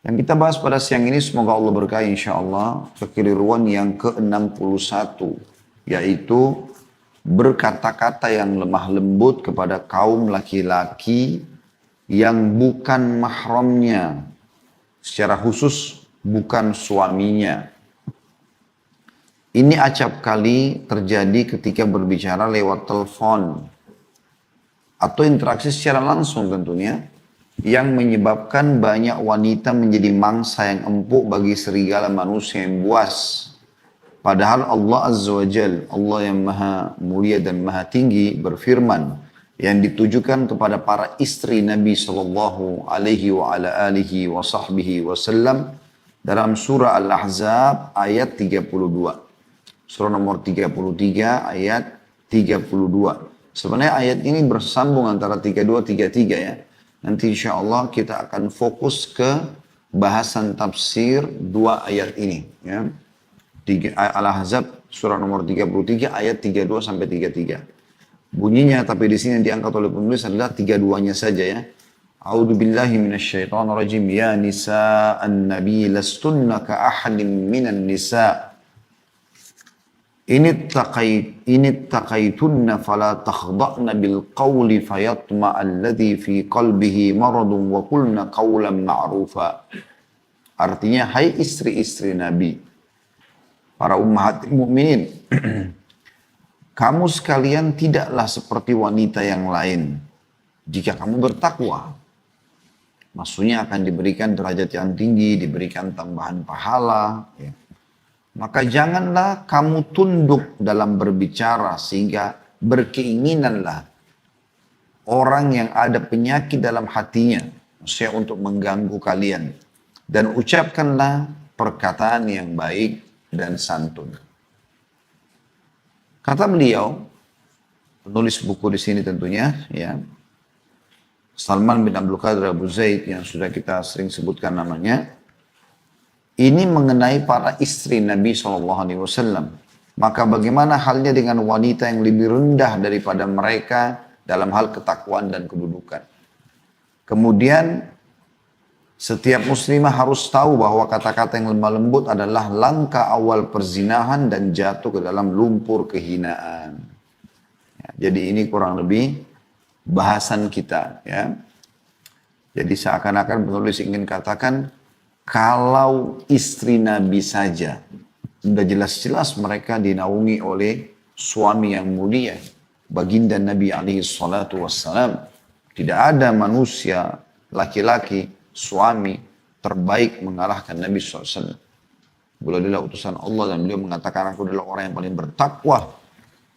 Yang kita bahas pada siang ini semoga Allah berkahi insya Allah kekeliruan yang ke-61 yaitu berkata-kata yang lemah lembut kepada kaum laki-laki yang bukan mahramnya, secara khusus bukan suaminya. Ini acap kali terjadi ketika berbicara lewat telepon atau interaksi secara langsung tentunya, yang menyebabkan banyak wanita menjadi mangsa yang empuk bagi serigala manusia yang buas. Padahal Allah Azza wa Jal, Allah yang maha mulia dan maha tinggi berfirman, yang ditujukan kepada para istri Nabi Sallallahu Alaihi wa ala alihi wa sahbihi wasallam dalam surah Al-Ahzab ayat 32. Surah nomor 33 ayat 32. Sebenarnya ayat ini bersambung antara 32 33 ya. Nanti insya Allah kita akan fokus ke bahasan tafsir dua ayat ini. Ya. Al-Ahzab surah nomor 33 ayat 32 sampai 33. Bunyinya tapi di sini yang diangkat oleh penulis adalah 32-nya saja ya. A'udzu billahi minasyaitonir rajim. Ya nisa'an nabi lastunna ka ahadin minan nisa'. Ini taqaitunna fala takhda'na bil qawli fayatma alladhi fi qalbihi maradun wa qulna qawlan ma'rufa. Artinya, hai istri-istri Nabi, para ummahat mukminin, kamu sekalian tidaklah seperti wanita yang lain. Jika kamu bertakwa, maksudnya akan diberikan derajat yang tinggi, diberikan tambahan pahala, ya. Maka janganlah kamu tunduk dalam berbicara sehingga berkeinginanlah orang yang ada penyakit dalam hatinya, maksudnya untuk mengganggu kalian. Dan ucapkanlah perkataan yang baik dan santun. Kata beliau, penulis buku di sini tentunya, ya, Salman bin Abdul Qadir Abu Zaid yang sudah kita sering sebutkan namanya. Ini mengenai para istri Nabi SAW. Maka bagaimana halnya dengan wanita yang lebih rendah daripada mereka dalam hal ketakwaan dan kedudukan. Kemudian setiap muslimah harus tahu bahwa kata-kata yang lemah lembut adalah langkah awal perzinahan dan jatuh ke dalam lumpur kehinaan. Ya, jadi ini kurang lebih bahasan kita. Ya. Jadi seakan-akan penulis ingin katakan, kalau istri Nabi saja, sudah jelas-jelas mereka dinaungi oleh suami yang mulia. Baginda Nabi SAW. Tidak ada manusia, laki-laki, suami terbaik mengalahkan Nabi SAW. Beliau adalah utusan Allah dan beliau mengatakan, aku adalah orang yang paling bertakwa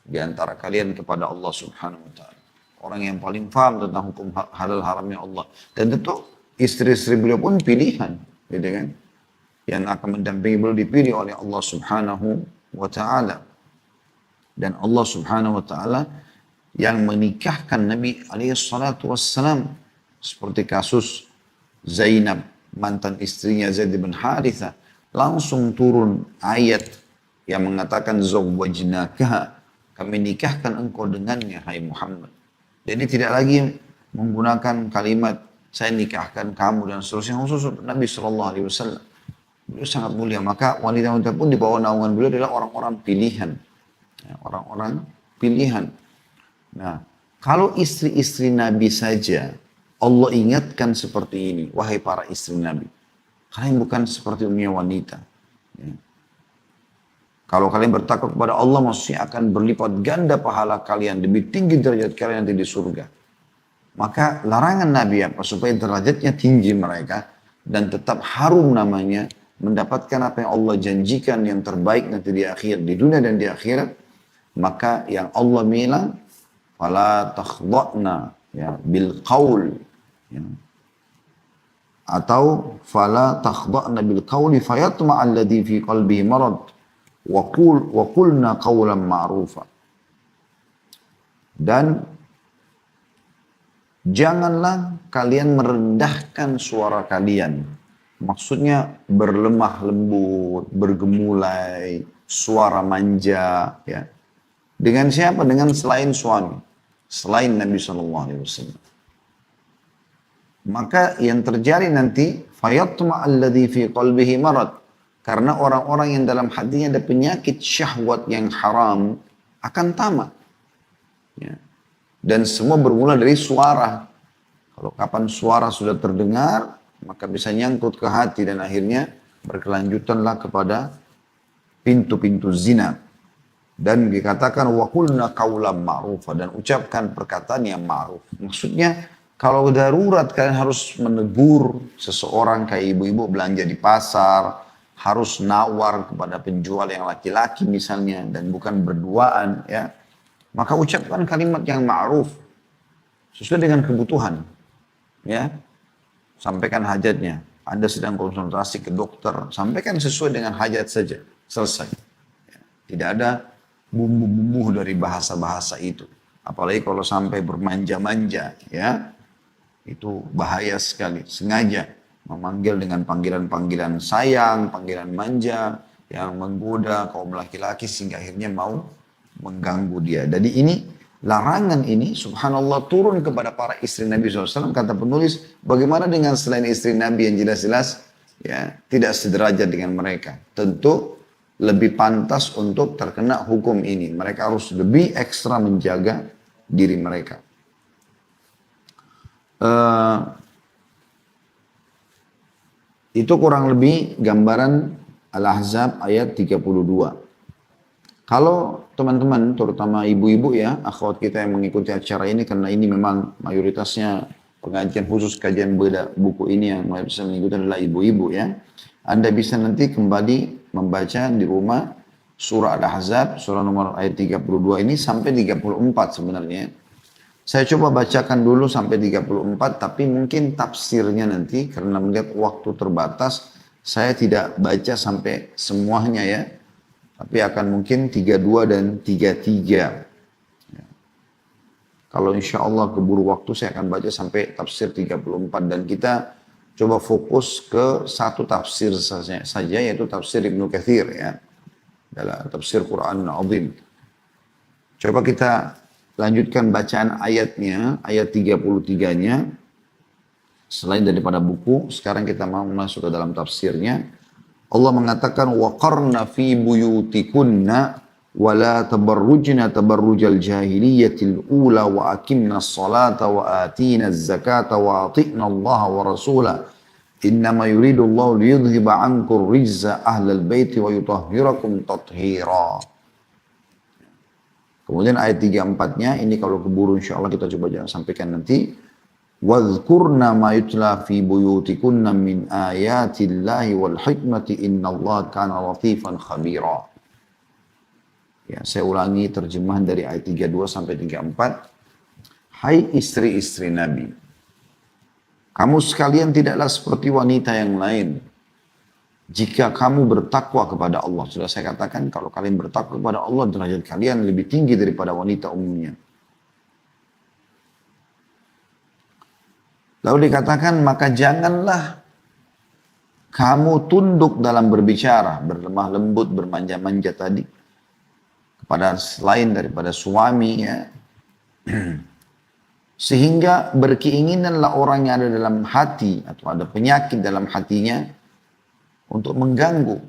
di antara kalian kepada Allah Subhanahu wa Ta'ala. Orang yang paling paham tentang hukum halal haramnya Allah. Dan tentu istri-istri beliau pun pilihan. Gitu kan? Yang akan mendampingi beliau dipilih oleh Allah Subhanahu wa Ta'ala. Dan Allah Subhanahu wa Ta'ala yang menikahkan Nabi SAW, seperti kasus Zainab, mantan istrinya Zaid bin Haritha, langsung turun ayat yang mengatakan zawwajnaka, kami nikahkan engkau dengannya hai Muhammad. Jadi tidak lagi menggunakan kalimat saya nikahkan kamu dan seterusnya, khusus untuk Nabi SAW. Beliau sangat mulia. Maka wanita-wanita pun di bawah naungan beliau adalah orang-orang pilihan. Ya, orang-orang pilihan. Nah, kalau istri-istri Nabi saja Allah ingatkan seperti ini, wahai para istri Nabi, kalian bukan seperti umumnya wanita. Ya. Kalau kalian bertakwa kepada Allah, maksudnya akan berlipat ganda pahala kalian, lebih tinggi derajat kalian nanti di surga. Maka larangan Nabi apa? Supaya derajatnya tinggi mereka dan tetap harum namanya, mendapatkan apa yang Allah janjikan yang terbaik nanti di akhir, di dunia dan di akhirat. Maka yang Allah bilang, fala takhda'na ya bil qaul, ya. Atau fala takhda'na bil qauli fayatma alladhi fi qalbihi marad wa qulna qawlan ma'rufa. Dan janganlah kalian merendahkan suara kalian. Maksudnya berlemah lembut, bergemulai, suara manja. Ya. Dengan siapa? Dengan selain suami. Selain Nabi SAW. maka yang terjadi nanti fayatma alladhi fi qalbihi marad, karena orang-orang yang dalam hatinya ada penyakit syahwat yang haram akan tamak. Ya. Dan semua bermula dari suara. Kalau kapan suara sudah terdengar, maka bisa nyangkut ke hati dan akhirnya berkelanjutanlah kepada pintu-pintu zina. Dan dikatakan waqulna qawlan ma'rufa, dan ucapkan perkataan yang ma'ruf. Maksudnya kalau darurat kalian harus menegur seseorang, kayak ibu-ibu belanja di pasar, harus nawar kepada penjual yang laki-laki misalnya, dan bukan berduaan, ya. Maka ucapkan kalimat yang ma'ruf sesuai dengan kebutuhan, ya. Sampaikan hajatnya. Anda sedang konsultasi ke dokter, sampaikan sesuai dengan hajat saja, selesai. Ya. Tidak ada bumbu-bumbu dari bahasa-bahasa itu. Apalagi kalau sampai bermanja-manja, ya. Itu bahaya sekali. Sengaja memanggil dengan panggilan-panggilan sayang, panggilan manja, yang menggoda kaum laki-laki sehingga akhirnya mau mengganggu dia. Jadi ini, larangan ini subhanallah turun kepada para istri Nabi SAW. Kata penulis, bagaimana dengan selain istri Nabi yang jelas-jelas ya tidak sederajat dengan mereka. Tentu lebih pantas untuk terkena hukum ini. Mereka harus lebih ekstra menjaga diri mereka. Itu kurang lebih gambaran Al-Ahzab ayat 32. Kalau teman-teman, terutama ibu-ibu ya, akhwat kita yang mengikuti acara ini, karena ini memang mayoritasnya pengajian khusus kajian beda buku ini yang bisa mengikuti adalah ibu-ibu ya. Anda bisa nanti kembali membaca di rumah surah Al-Ahzab, surah nomor ayat 32 ini sampai 34 sebenarnya. Saya coba bacakan dulu sampai 34, tapi mungkin tafsirnya nanti, karena melihat waktu terbatas, saya tidak baca sampai semuanya ya. Tapi akan mungkin 32 dan 33. Ya. Kalau insya Allah keburu waktu, saya akan baca sampai tafsir 34. Dan kita coba fokus ke satu tafsir saja, yaitu tafsir Ibnu Katsir ya. Dalam tafsir Quran Azim. Coba kita lanjutkan bacaan ayatnya, ayat 33-nya. Selain daripada buku, sekarang kita mau masuk ke dalam tafsirnya. Allah mengatakan, وَقَرْنَ فِي بُيُوتِكُنَّ وَلَا تَبَرُّجْنَ تَبَرُّجَ الْجَاهِلِيَّةِ الْأُولَى وَأَقِمْنَ الصَّلَاةَ وَآتِينَ الزَّكَاةَ وَأَطِعْنَ اللَّهَ وَرَسُولَهُ إِنَّمَا يُرِيدُ اللَّهُ لِيُذْهِبَ عَنْكُمُ الرِّجْزَ أَهْلَ الْبَيْتِ وَيُطَهِّرَكُمْ تَطْهِيرًا. Kemudian ayat 34-nya, ini kalau keburu insya Allah kita coba jangan sampaikan nanti. وَاذْكُرْنَ مَا يُتْلَى فِي بُيُوتِكُنَّ مِنْ آيَاتِ اللَّهِ وَالْحِكْمَةِ إِنَّ اللَّهَ كَانَ لَطِيفًا خَبِيرًا. Ya, saya ulangi terjemahan dari ayat 32 sampai 34. Hai istri-istri Nabi, kamu sekalian tidaklah seperti wanita yang lain. Jika kamu bertakwa kepada Allah, sudah saya katakan kalau kalian bertakwa kepada Allah, derajat kalian lebih tinggi daripada wanita umumnya. Lalu dikatakan, maka janganlah kamu tunduk dalam berbicara, berlemah lembut, bermanja-manja tadi, kepada selain daripada suami ya. Sehingga berkeinginanlah orang yang ada dalam hati, atau ada penyakit dalam hatinya, untuk mengganggu.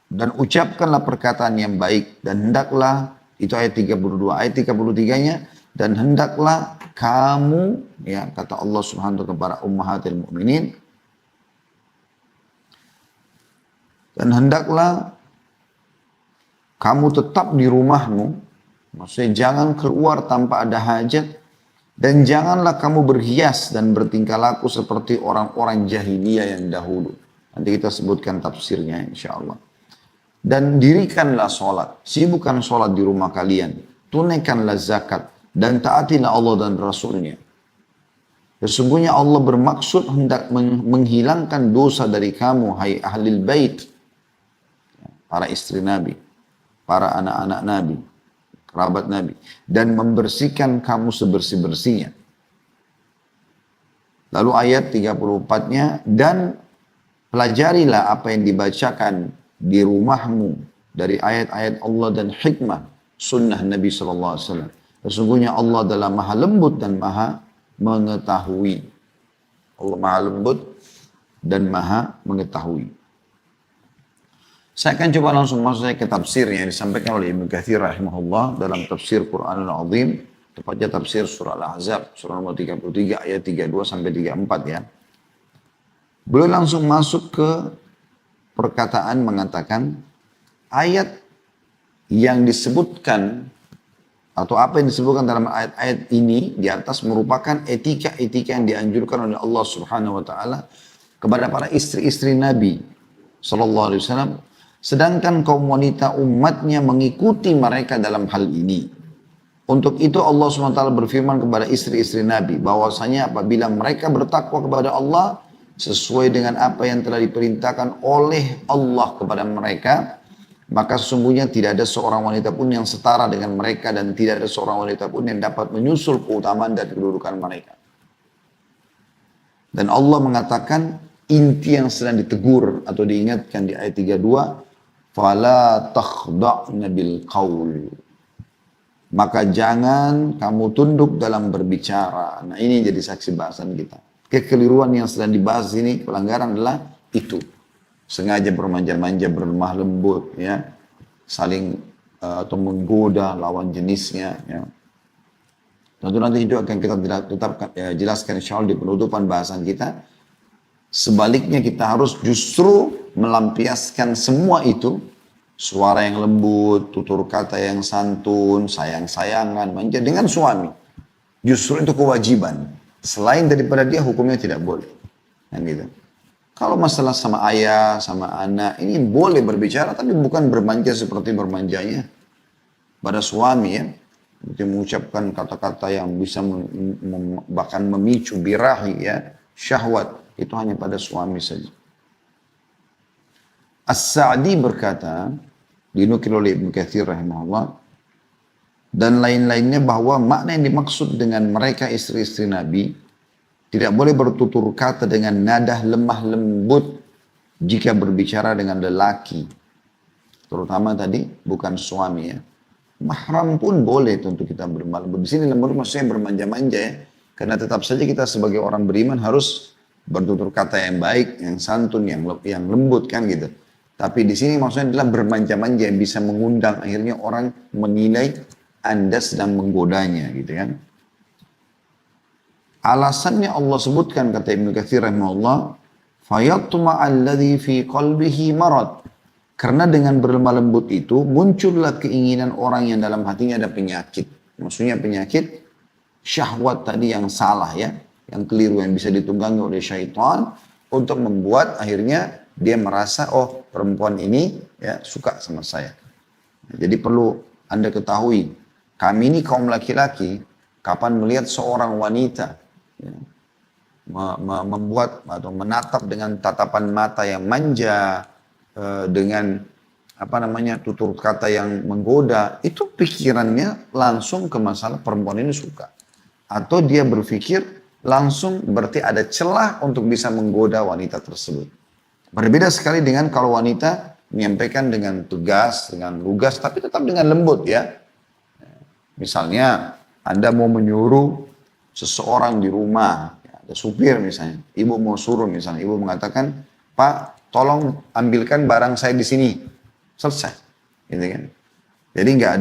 Dan ucapkanlah perkataan yang baik, dan hendaklah, itu ayat 32, ayat 33-nya, dan hendaklah kamu, ya kata Allah Subhanahu wa ta'ala kepada ummahatil mu'minin, dan hendaklah kamu tetap di rumahmu, maksudnya jangan keluar tanpa ada hajat, dan janganlah kamu berhias dan bertingkah laku seperti orang-orang jahiliyah yang dahulu. Nanti kita sebutkan tafsirnya insya Allah. Dan dirikanlah sholat, sibukkan sholat di rumah kalian, tunaikanlah zakat, dan taatilah Allah dan Rasulnya. Sesungguhnya Allah bermaksud hendak menghilangkan dosa dari kamu, hai ahlil bait, para istri Nabi, para anak-anak Nabi, kerabat Nabi, dan membersihkan kamu sebersih-bersihnya. Lalu ayat 34-nya, dan pelajarilah apa yang dibacakan di rumahmu dari ayat-ayat Allah dan hikmah sunnah Nabi SAW. Sesungguhnya Allah adalah maha lembut dan maha mengetahui. Allah maha lembut dan maha mengetahui. Saya akan coba langsung masuk ke tafsir yang disampaikan oleh Ibnu Katsir rahimahullah dalam tafsir Quranul Azim, tepatnya tafsir surah Al-Ahzab, surah nomor 33 ayat 32 sampai 34 ya. Beliau langsung masuk ke perkataan mengatakan ayat yang disebutkan atau apa yang disebutkan dalam ayat-ayat ini di atas merupakan etika-etika yang dianjurkan oleh Allah Subhanahu wa taala kepada para istri-istri Nabi sallallahu alaihi wasallam, sedangkan kaum wanita umatnya mengikuti mereka dalam hal ini. Untuk itu Allah SWT berfirman kepada istri-istri Nabi bahwasanya apabila mereka bertakwa kepada Allah sesuai dengan apa yang telah diperintahkan oleh Allah kepada mereka, maka sesungguhnya tidak ada seorang wanita pun yang setara dengan mereka dan tidak ada seorang wanita pun yang dapat menyusul keutamaan dan kedudukan mereka. Dan Allah mengatakan inti yang sedang ditegur atau diingatkan di ayat 32, fala takhda'na bil qaul. Maka jangan kamu tunduk dalam berbicara. Nah, ini jadi saksi bahasan kita. Kekeliruan yang sedang dibahas ini, pelanggaran adalah itu. Sengaja bermanja-manja, berlemah lembut, ya, saling atau menggoda lawan jenisnya. Ya. Tentu nanti itu akan kita tetapkan, ya, jelaskan insya Allah di penutupan bahasan kita. Sebaliknya kita harus justru melampiaskan semua itu, suara yang lembut, tutur kata yang santun, sayang-sayangan, manja dengan suami. Justru itu kewajiban. Selain daripada dia hukumnya tidak boleh. Kan gitu. Kalau masalah sama ayah, sama anak, ini boleh berbicara tapi bukan bermanja seperti bermanjanya pada suami ya. Seperti mengucapkan kata-kata yang bisa bahkan memicu birahi ya, syahwat. Itu hanya pada suami saja. As-Sa'di berkata, dinukil oleh Ibnu Katsir rahimahullah, dan lain-lainnya bahwa makna yang dimaksud dengan mereka istri-istri Nabi, tidak boleh bertutur kata dengan nada lemah lembut jika berbicara dengan lelaki. Terutama tadi bukan suami ya. Mahram pun boleh tentu kita berlemah lembut. Di sini lembut maksudnya bermanja-manja ya. Karena tetap saja kita sebagai orang beriman harus bertutur kata yang baik, yang santun, yang lembut kan gitu. Tapi di sini maksudnya adalah bermanja-manja yang bisa mengundang akhirnya orang menilai Anda sedang menggodanya gitu kan. Alasannya Allah sebutkan kata Ibnu Katsir rahimahullah, fayatma alladhi fi qalbihi marad. Karena dengan berlemah lembut itu muncullah keinginan orang yang dalam hatinya ada penyakit. Maksudnya penyakit syahwat tadi yang salah ya, yang keliru yang bisa ditunggangi oleh syaitan untuk membuat akhirnya dia merasa oh perempuan ini ya suka sama saya. Jadi perlu Anda ketahui, kami ini kaum laki-laki kapan melihat seorang wanita ya, membuat atau menatap dengan tatapan mata yang manja, dengan apa namanya tutur kata yang menggoda, itu pikirannya langsung ke masalah perempuan ini suka, atau dia berpikir langsung berarti ada celah untuk bisa menggoda wanita tersebut. Berbeda sekali dengan kalau wanita menyampaikan dengan tegas, dengan lugas, tapi tetap dengan lembut ya. Misalnya Anda mau menyuruh seseorang di rumah, ya, ada supir misalnya, ibu mau suruh misalnya, ibu mengatakan, Pak, tolong ambilkan barang saya di sini, selesai, gitu kan? Jadi nggak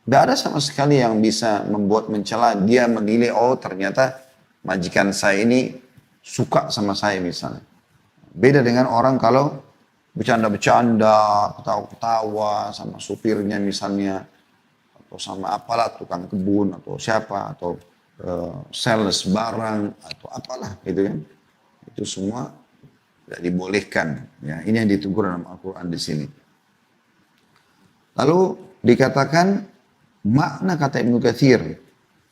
ada sama sekali yang bisa membuat mencela dia menilai oh ternyata majikan saya ini suka sama saya misalnya. Beda dengan orang kalau bercanda-bercanda, ketawa-ketawa sama supirnya misalnya, atau sama apalah tukang kebun atau siapa, atau sales barang atau apalah gitu kan. Itu semua tidak dibolehkan. Ya, ini yang ditegur dalam Al-Quran di sini. Lalu dikatakan makna kata Ibnu Katsir,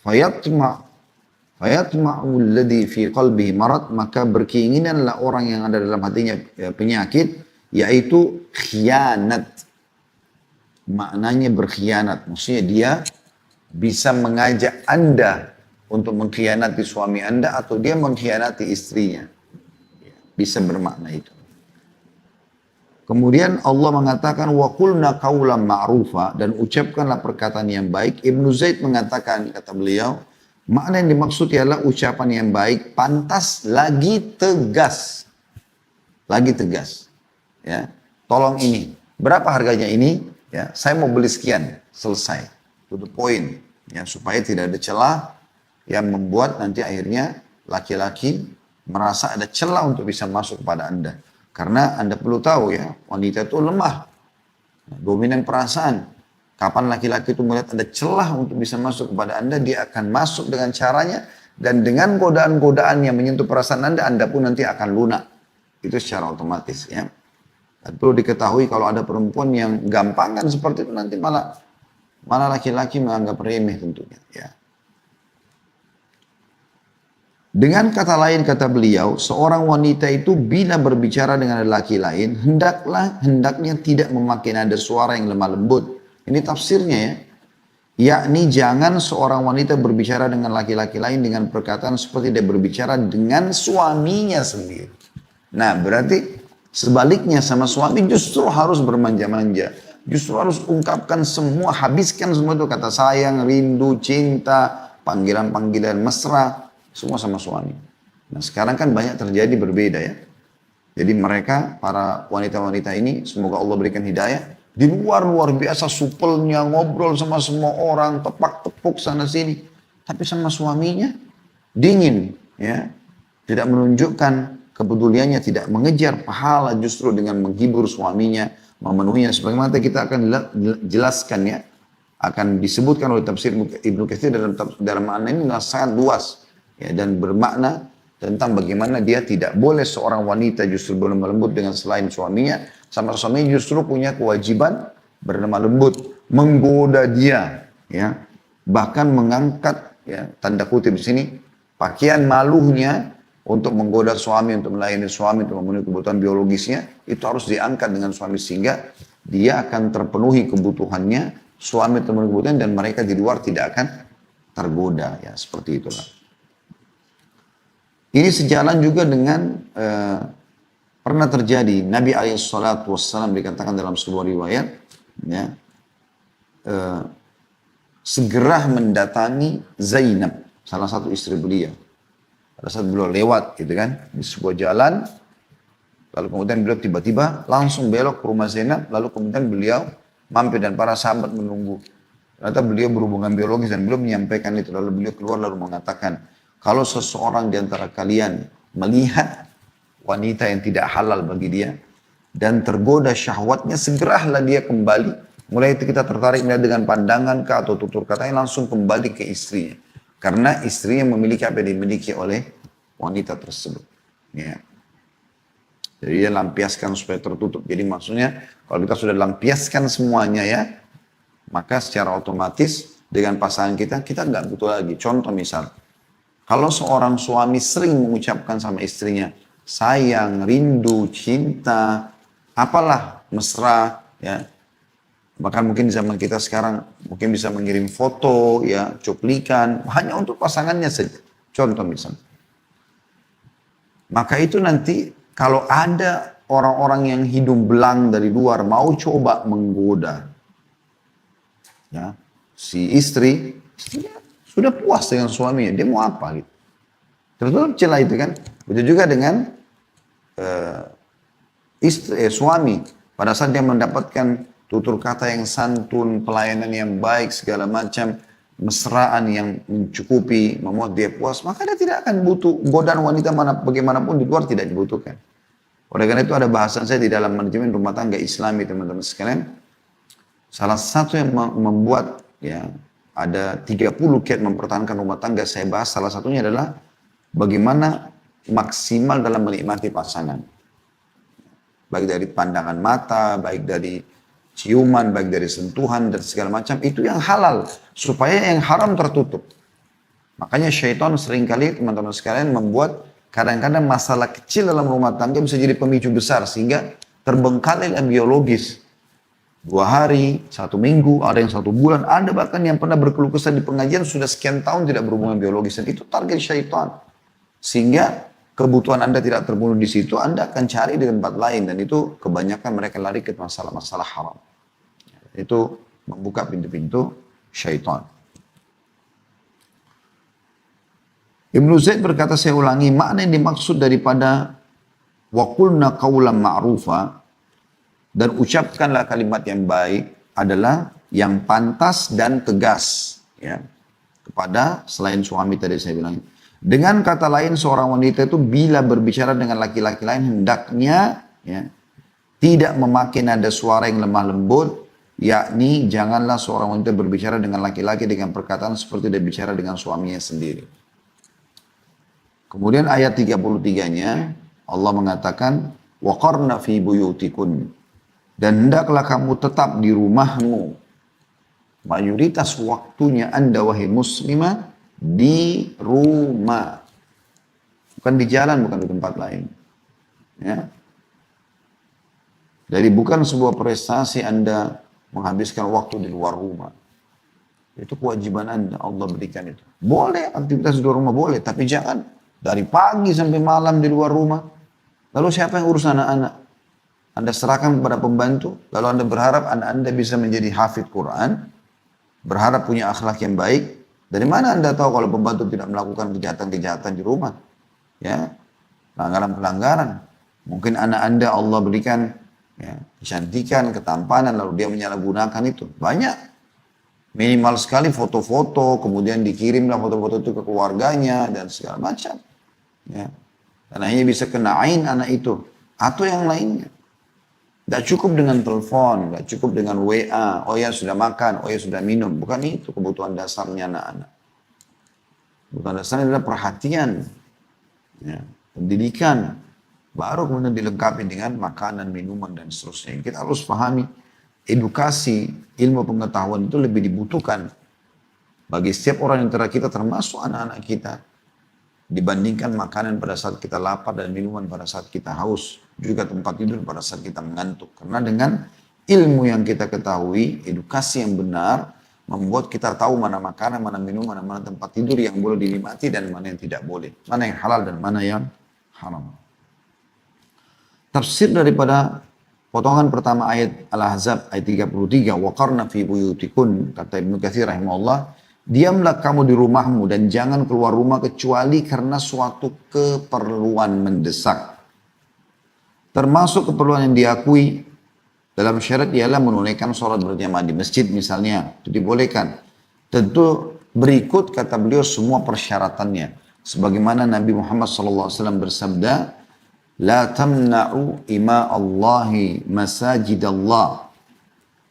fayatma'u alladhi fi qalbihi marad, maka berkeinginanlah orang yang ada dalam hatinya penyakit, yaitu khianat. Maknanya berkhianat, maksudnya dia bisa mengajak Anda untuk mengkhianati suami Anda atau dia mengkhianati istrinya. Bisa bermakna itu. Kemudian Allah mengatakan wa qulna qawlan ma'rufa, dan ucapkanlah perkataan yang baik. Ibnu Zaid mengatakan, kata beliau, Makna yang dimaksud ialah ucapan yang baik, pantas, lagi tegas. Lagi tegas. Ya, tolong ini. Berapa harganya ini? Ya, saya mau beli sekian. Selesai. To the point. Ya, supaya tidak ada celah yang membuat nanti akhirnya laki-laki merasa ada celah untuk bisa masuk kepada Anda. Karena Anda perlu tahu ya, wanita itu lemah. Dominan perasaan. Kapan laki-laki itu melihat ada celah untuk bisa masuk kepada Anda, dia akan masuk dengan caranya, dan dengan godaan-godaan yang menyentuh perasaan Anda pun nanti akan lunak. Itu secara otomatis ya. Dan perlu diketahui kalau ada perempuan yang gampangan seperti itu, nanti malah laki-laki menganggap remeh tentunya ya. Dengan kata lain kata beliau, seorang wanita itu bila berbicara dengan lelaki lain, hendaknya tidak memakai nada suara yang lemah lembut. Ini tafsirnya ya. Yakni jangan seorang wanita berbicara dengan laki-laki lain dengan perkataan seperti dia berbicara dengan suaminya sendiri. Nah berarti sebaliknya sama suami justru harus bermanja-manja. Justru harus ungkapkan semua, habiskan semua itu kata sayang, rindu, cinta, panggilan-panggilan mesra. Semua sama suami. Nah sekarang kan banyak terjadi berbeda ya. Jadi mereka, para wanita-wanita ini, semoga Allah berikan hidayah. Di luar biasa supelnya, ngobrol sama semua orang, tepak-tepuk sana sini. Tapi sama suaminya, dingin ya. Tidak menunjukkan kepeduliannya, tidak mengejar pahala justru dengan menghibur suaminya, memenuhinya. Sebagaimana kita akan jelaskan ya. Akan disebutkan oleh tafsir Ibnu Katsir dalam makna ini sangat luas. Ya, dan bermakna tentang bagaimana dia tidak boleh seorang wanita justru berlemah lembut dengan selain suaminya, sama suaminya justru punya kewajiban berlemah lembut, menggoda dia, ya, bahkan mengangkat ya, tanda kutip di sini pakaian malunya untuk menggoda suami, untuk melayani suami, untuk memenuhi kebutuhan biologisnya, itu harus diangkat dengan suami sehingga dia akan terpenuhi kebutuhannya, suami terpenuhi kebutuhan dan mereka di luar tidak akan tergoda, ya seperti itulah. Ini sejalan juga dengan pernah terjadi Nabi SAW dikatakan dalam sebuah riwayat, ya, segera mendatangi Zainab, salah satu istri beliau. Pada saat beliau lewat, gitu kan, di sebuah jalan, lalu kemudian beliau tiba-tiba langsung belok ke rumah Zainab, lalu kemudian beliau mampir dan para sahabat menunggu. Ternyata beliau berhubungan biologis dan beliau menyampaikan itu, lalu beliau keluar lalu mengatakan, kalau seseorang di antara kalian melihat wanita yang tidak halal bagi dia dan tergoda syahwatnya, segeralah dia kembali. Mulai itu kita tertarik dengan pandangan kah atau tutur katanya, langsung kembali ke istrinya. Karena istrinya memiliki apa yang dimiliki oleh wanita tersebut. Ya. Jadi dia lampiaskan supaya tertutup. Jadi maksudnya kalau kita sudah lampiaskan semuanya ya, maka secara otomatis dengan pasangan kita nggak butuh lagi. Contoh misal, kalau seorang suami sering mengucapkan sama istrinya, sayang, rindu, cinta, apalah, mesra, ya. Bahkan mungkin di zaman kita sekarang, mungkin bisa mengirim foto, ya, cuplikan, hanya untuk pasangannya saja. Contoh misalnya. Maka itu nanti, kalau ada orang-orang yang hidung belang dari luar, mau coba menggoda, ya, si istrinya sudah puas dengan suaminya, dia mau apa gitu. Terus celah itu kan. Begitu juga dengan suami. Pada saat dia mendapatkan tutur kata yang santun, pelayanan yang baik, segala macam, mesraan yang mencukupi, membuat dia puas, maka dia tidak akan butuh godaan wanita bagaimanapun di luar tidak dibutuhkan. Oleh karena itu ada bahasan saya di dalam manajemen rumah tangga Islami teman-teman sekalian. Salah satu yang membuat ya ada 30 kiat mempertahankan rumah tangga saya bahas, salah satunya adalah bagaimana maksimal dalam menikmati pasangan. Baik dari pandangan mata, baik dari ciuman, baik dari sentuhan dan segala macam, itu yang halal. Supaya yang haram tertutup. Makanya syaitan seringkali teman-teman sekalian membuat kadang-kadang masalah kecil dalam rumah tangga bisa jadi pemicu besar. Sehingga terbengkalai biologis. 2 hari, 1 minggu, ada yang 1 bulan, ada bahkan yang pernah berkeluh kesah di pengajian sudah sekian tahun tidak berhubungan biologis. Dan itu target syaitan. Sehingga kebutuhan Anda tidak terbunuh di situ, Anda akan cari di tempat lain. Dan itu kebanyakan mereka lari ke masalah-masalah haram. Itu membuka pintu-pintu syaitan. Ibnu Zaid berkata, saya ulangi, makna yang dimaksud daripada wa qulna qawlan ma'rufa, dan ucapkanlah kalimat yang baik, adalah yang pantas dan tegas, ya, kepada selain suami tadi saya bilang. Dengan kata lain, seorang wanita itu bila berbicara dengan laki-laki lain hendaknya, ya, tidak memakai nada suara yang lemah lembut, yakni janganlah seorang wanita berbicara dengan laki-laki dengan perkataan seperti dia bicara dengan suaminya sendiri. Kemudian ayat 33-nya Allah mengatakan waqarna fi buyutikun, dan hendaklah kamu tetap di rumahmu. Mayoritas waktunya Anda wahai muslimah di rumah. Bukan di jalan, bukan di tempat lain. Ya. Jadi bukan sebuah prestasi Anda menghabiskan waktu di luar rumah. Itu kewajiban Anda, Allah berikan itu. Boleh aktivitas di luar rumah, boleh. Tapi jangan dari pagi sampai malam di luar rumah. Lalu siapa yang urus anak-anak? Anda serahkan kepada pembantu. Lalu Anda berharap anak Anda bisa menjadi hafid Quran. Berharap punya akhlak yang baik. Dari mana Anda tahu kalau pembantu tidak melakukan kejahatan-kejahatan di rumah? Ya, pelanggaran-pelanggaran. Mungkin anak Anda Allah berikan, ya, kecantikan, ketampanan, lalu dia menyalahgunakan itu. Banyak. Minimal sekali foto-foto, kemudian dikirimlah foto-foto itu ke keluarganya, dan segala macam. Ya. Dan akhirnya bisa kena ain anak itu. Atau yang lainnya. Tidak cukup dengan telepon, tidak cukup dengan WA. Oh ya sudah makan, oh ya sudah minum. Bukan itu kebutuhan dasarnya anak-anak. Kebutuhan dasarnya adalah perhatian, ya, pendidikan. Baru kemudian dilengkapi dengan makanan, minuman, dan seterusnya. Kita harus pahami, edukasi, ilmu pengetahuan itu lebih dibutuhkan bagi setiap orang yang kita, termasuk anak-anak kita, dibandingkan makanan pada saat kita lapar dan minuman pada saat kita haus, juga tempat tidur pada saat kita mengantuk. Karena dengan ilmu yang kita ketahui, edukasi yang benar, membuat kita tahu mana makanan, mana minuman, mana tempat tidur yang boleh dinikmati dan mana yang tidak boleh. Mana yang halal dan mana yang haram. Tafsir daripada potongan pertama ayat Al-Ahzab ayat 33, waqarna fi buyutikun, kata Ibnu Katsir rahimahullah, diamlah kamu di rumahmu dan jangan keluar rumah kecuali karena suatu keperluan mendesak. Termasuk keperluan yang diakui dalam syariat ialah menunaikan sholat berjamaah di masjid misalnya. Itu dibolehkan. Tentu berikut kata beliau semua persyaratannya. Sebagaimana Nabi Muhammad SAW bersabda, la tamna'u ima Allahi masajid Allah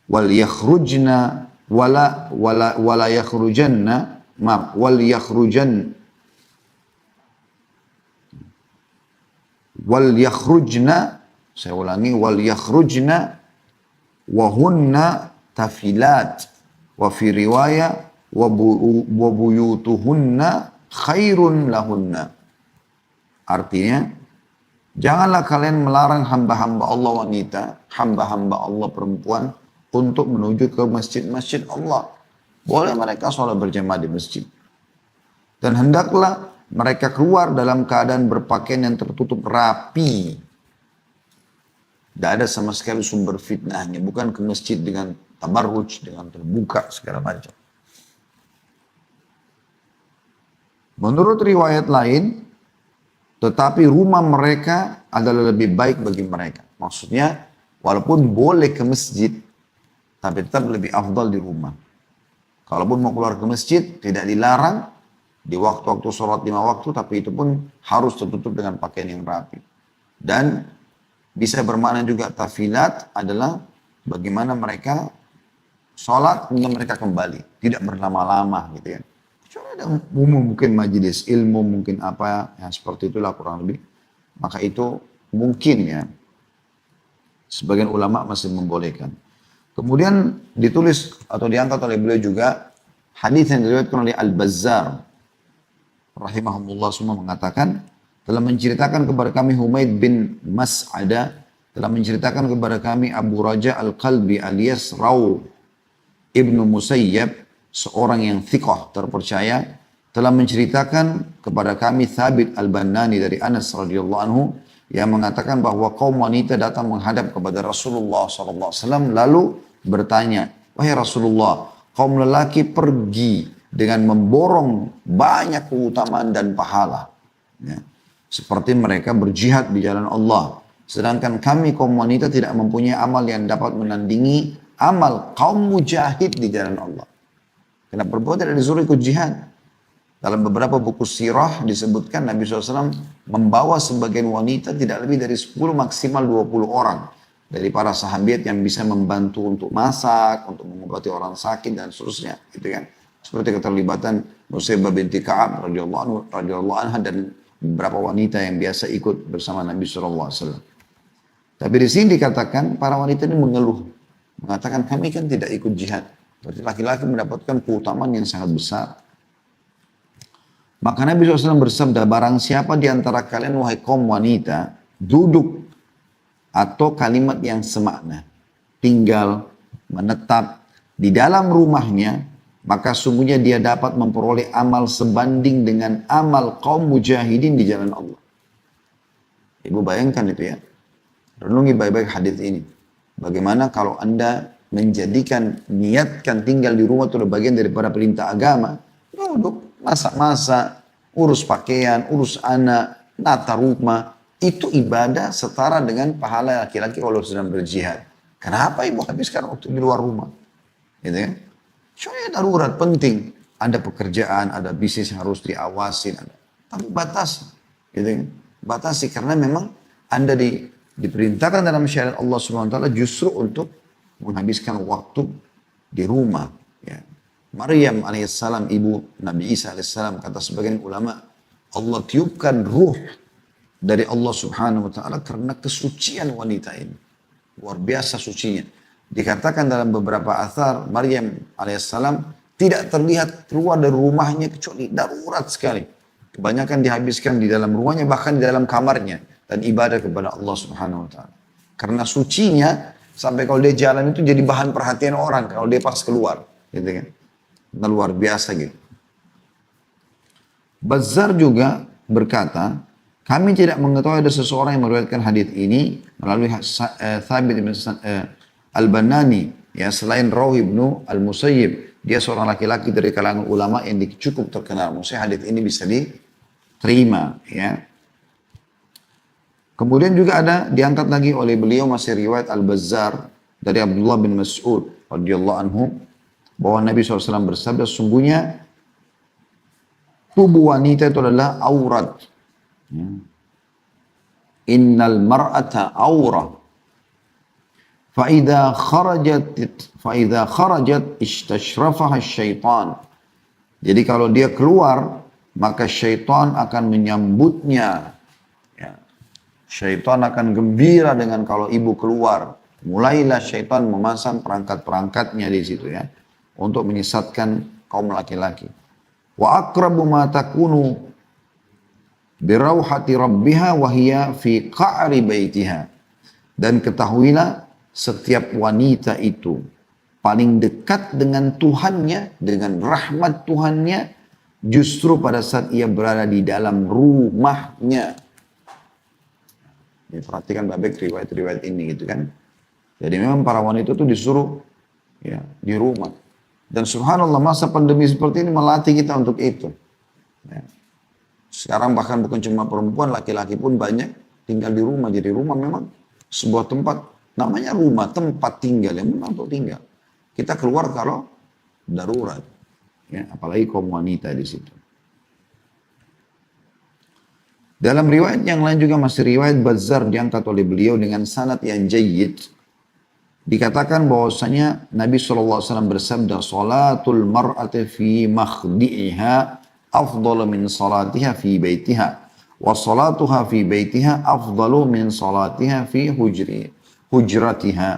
wal yakhrujna wala yakhrujanna wal yakhrujna, saya ulangi, wal yakhrujna wa hunna tafilat, wa fi riwayah wa buyutuhunna khairun lahunna. Artinya, janganlah kalian melarang hamba-hamba Allah wanita, hamba-hamba Allah perempuan untuk menuju ke masjid-masjid Allah. Boleh mereka sholat berjamaah di masjid. Dan hendaklah mereka keluar dalam keadaan berpakaian yang tertutup rapi. Tidak ada sama sekali sumber fitnahnya. Bukan ke masjid dengan tabarruj, dengan terbuka, segala macam. Menurut riwayat lain, tetapi rumah mereka adalah lebih baik bagi mereka. Maksudnya, walaupun boleh ke masjid, tapi tetap lebih afdal di rumah. Kalaupun mau keluar ke masjid, tidak dilarang di waktu-waktu sholat 5 waktu, tapi itu pun harus tertutup dengan pakaian yang rapi. Dan bisa bermakna juga tafilat adalah bagaimana mereka sholat, kemudian mereka kembali. Tidak berlama-lama gitu ya. Kecuali ada umum mungkin majelis ilmu, mungkin apa, yang seperti itulah kurang lebih. Maka itu mungkin ya, sebagian ulama masih membolehkan. Kemudian ditulis atau diangkat oleh beliau juga hadis yang diriwayatkan oleh Al-Bazzar rahimahumullah semua mengatakan, telah menceritakan kepada kami Humaid bin Mas'ada, telah menceritakan kepada kami Abu Raja Al-Qalbi alias Raw Ibnu Musayyab, seorang yang thiqah terpercaya, telah menceritakan kepada kami Thabit Al-Bannani dari Anas radhiyallahu anhu yang mengatakan bahwa kaum wanita datang menghadap kepada Rasulullah SAW lalu bertanya, wahai Rasulullah, kaum lelaki pergi dengan memborong banyak keutamaan dan pahala. Ya. Seperti mereka berjihad di jalan Allah. Sedangkan kami kaum wanita tidak mempunyai amal yang dapat menandingi amal kaum mujahid di jalan Allah. Karena perempuan tidak disuruh ikut jihad. Dalam beberapa buku sirah disebutkan Nabi SAW membawa sebagian wanita tidak lebih dari 10 maksimal 20 orang. Dari para sahabat yang bisa membantu untuk masak, untuk mengobati orang sakit dan seterusnya. Gitu kan. Seperti keterlibatan Nusaybah binti Ka'ab radhiyallahu anha dan beberapa wanita yang biasa ikut bersama Nabi SAW. Tapi di sini dikatakan para wanita ini mengeluh. Mengatakan kami kan tidak ikut jihad. Berarti laki-laki mendapatkan keutamaan yang sangat besar. Maka Nabi SAW bersabda, barang siapa di antara kalian wahai kaum wanita, duduk atau kalimat yang semakna, tinggal, menetap di dalam rumahnya, maka sungguhnya dia dapat memperoleh amal sebanding dengan amal kaum mujahidin di jalan Allah. Ibu bayangkan itu ya. Renungi baik-baik hadis ini. Bagaimana kalau Anda niatkan tinggal di rumah itu adalah bagian daripada perintah agama, duduk. Masak-masak, urus pakaian, urus anak, nata rumah. Itu ibadah setara dengan pahala laki-laki kalau sedang berjihad. Kenapa ibu habiskan waktu di luar rumah? Gitu kan? Soalnya darurat penting. Ada pekerjaan, ada bisnis yang harus diawasin. Tapi batasi. Gitu kan? Batasi karena memang Anda diperintahkan dalam syariat Allah SWT justru untuk menghabiskan waktu di rumah. Ya. Maryam alaihissalam, ibu Nabi Isa alaihissalam, kata sebagian ulama, Allah tiupkan ruh dari Allah subhanahu wa ta'ala karena kesucian wanita ini. Luar biasa sucinya. Dikatakan dalam beberapa athar, Maryam alaihissalam tidak terlihat keluar dari rumahnya kecuali darurat sekali. Kebanyakan dihabiskan di dalam rumahnya, bahkan di dalam kamarnya. Dan ibadah kepada Allah subhanahu wa ta'ala. Karena sucinya, sampai kalau dia jalan itu jadi bahan perhatian orang kalau dia pas keluar. Gitu kan. Nah, luar biasa gitu. Bazzar juga berkata, kami tidak mengetahui ada seseorang yang meriwayatkan hadis ini melalui Thabit bin Al-Banani, ya, selain Rawh ibnu Al-Musayyib. Dia seorang laki-laki dari kalangan ulama yang cukup terkenal. Maksudnya hadis ini bisa diterima, ya. Kemudian juga ada diangkat lagi oleh beliau masih riwayat Al-Bazzar dari Abdullah bin Mas'ud radhiyallahu anhu bahwa Nabi SAW bersabda, sungguhnya tubuh wanita itu adalah aurat. Innal mar'ata aurah. Fa'idha kharajat istashrafaha syaitan. Jadi kalau dia keluar, maka syaitan akan menyambutnya. Ya. Syaitan akan gembira dengan kalau ibu keluar. Mulailah syaitan memasang perangkat-perangkatnya di situ ya. Untuk menyesatkan kaum laki-laki. Wa aqrabu ma takunu birauhati rabbiha wa hiya fi qa'ri baitiha. Dan ketahuilah setiap wanita itu paling dekat dengan Tuhannya, dengan rahmat Tuhannya justru pada saat ia berada di dalam rumahnya. Ya, perhatikan baik riwayat-riwayat ini gitu kan. Jadi memang para wanita itu disuruh ya di rumah. Dan subhanallah masa pandemi seperti ini melatih kita untuk itu. Ya. Sekarang bahkan bukan cuma perempuan, laki-laki pun banyak tinggal di rumah. Jadi rumah memang sebuah tempat, namanya rumah, tempat tinggal yang memang untuk tinggal. Kita keluar kalau darurat. Ya, apalagi kaum wanita di situ. Dalam riwayat yang lain juga masih riwayat Bazzar diangkat oleh beliau dengan sanad yang jayyid. Dikatakan bahwasanya Nabi SAW bersabda, salatul mar'ati fi makhdi'iha afdalu min salatiha fi baitiha. Wa salatuha fi baitiha afdalu min salatiha fi hujratiha.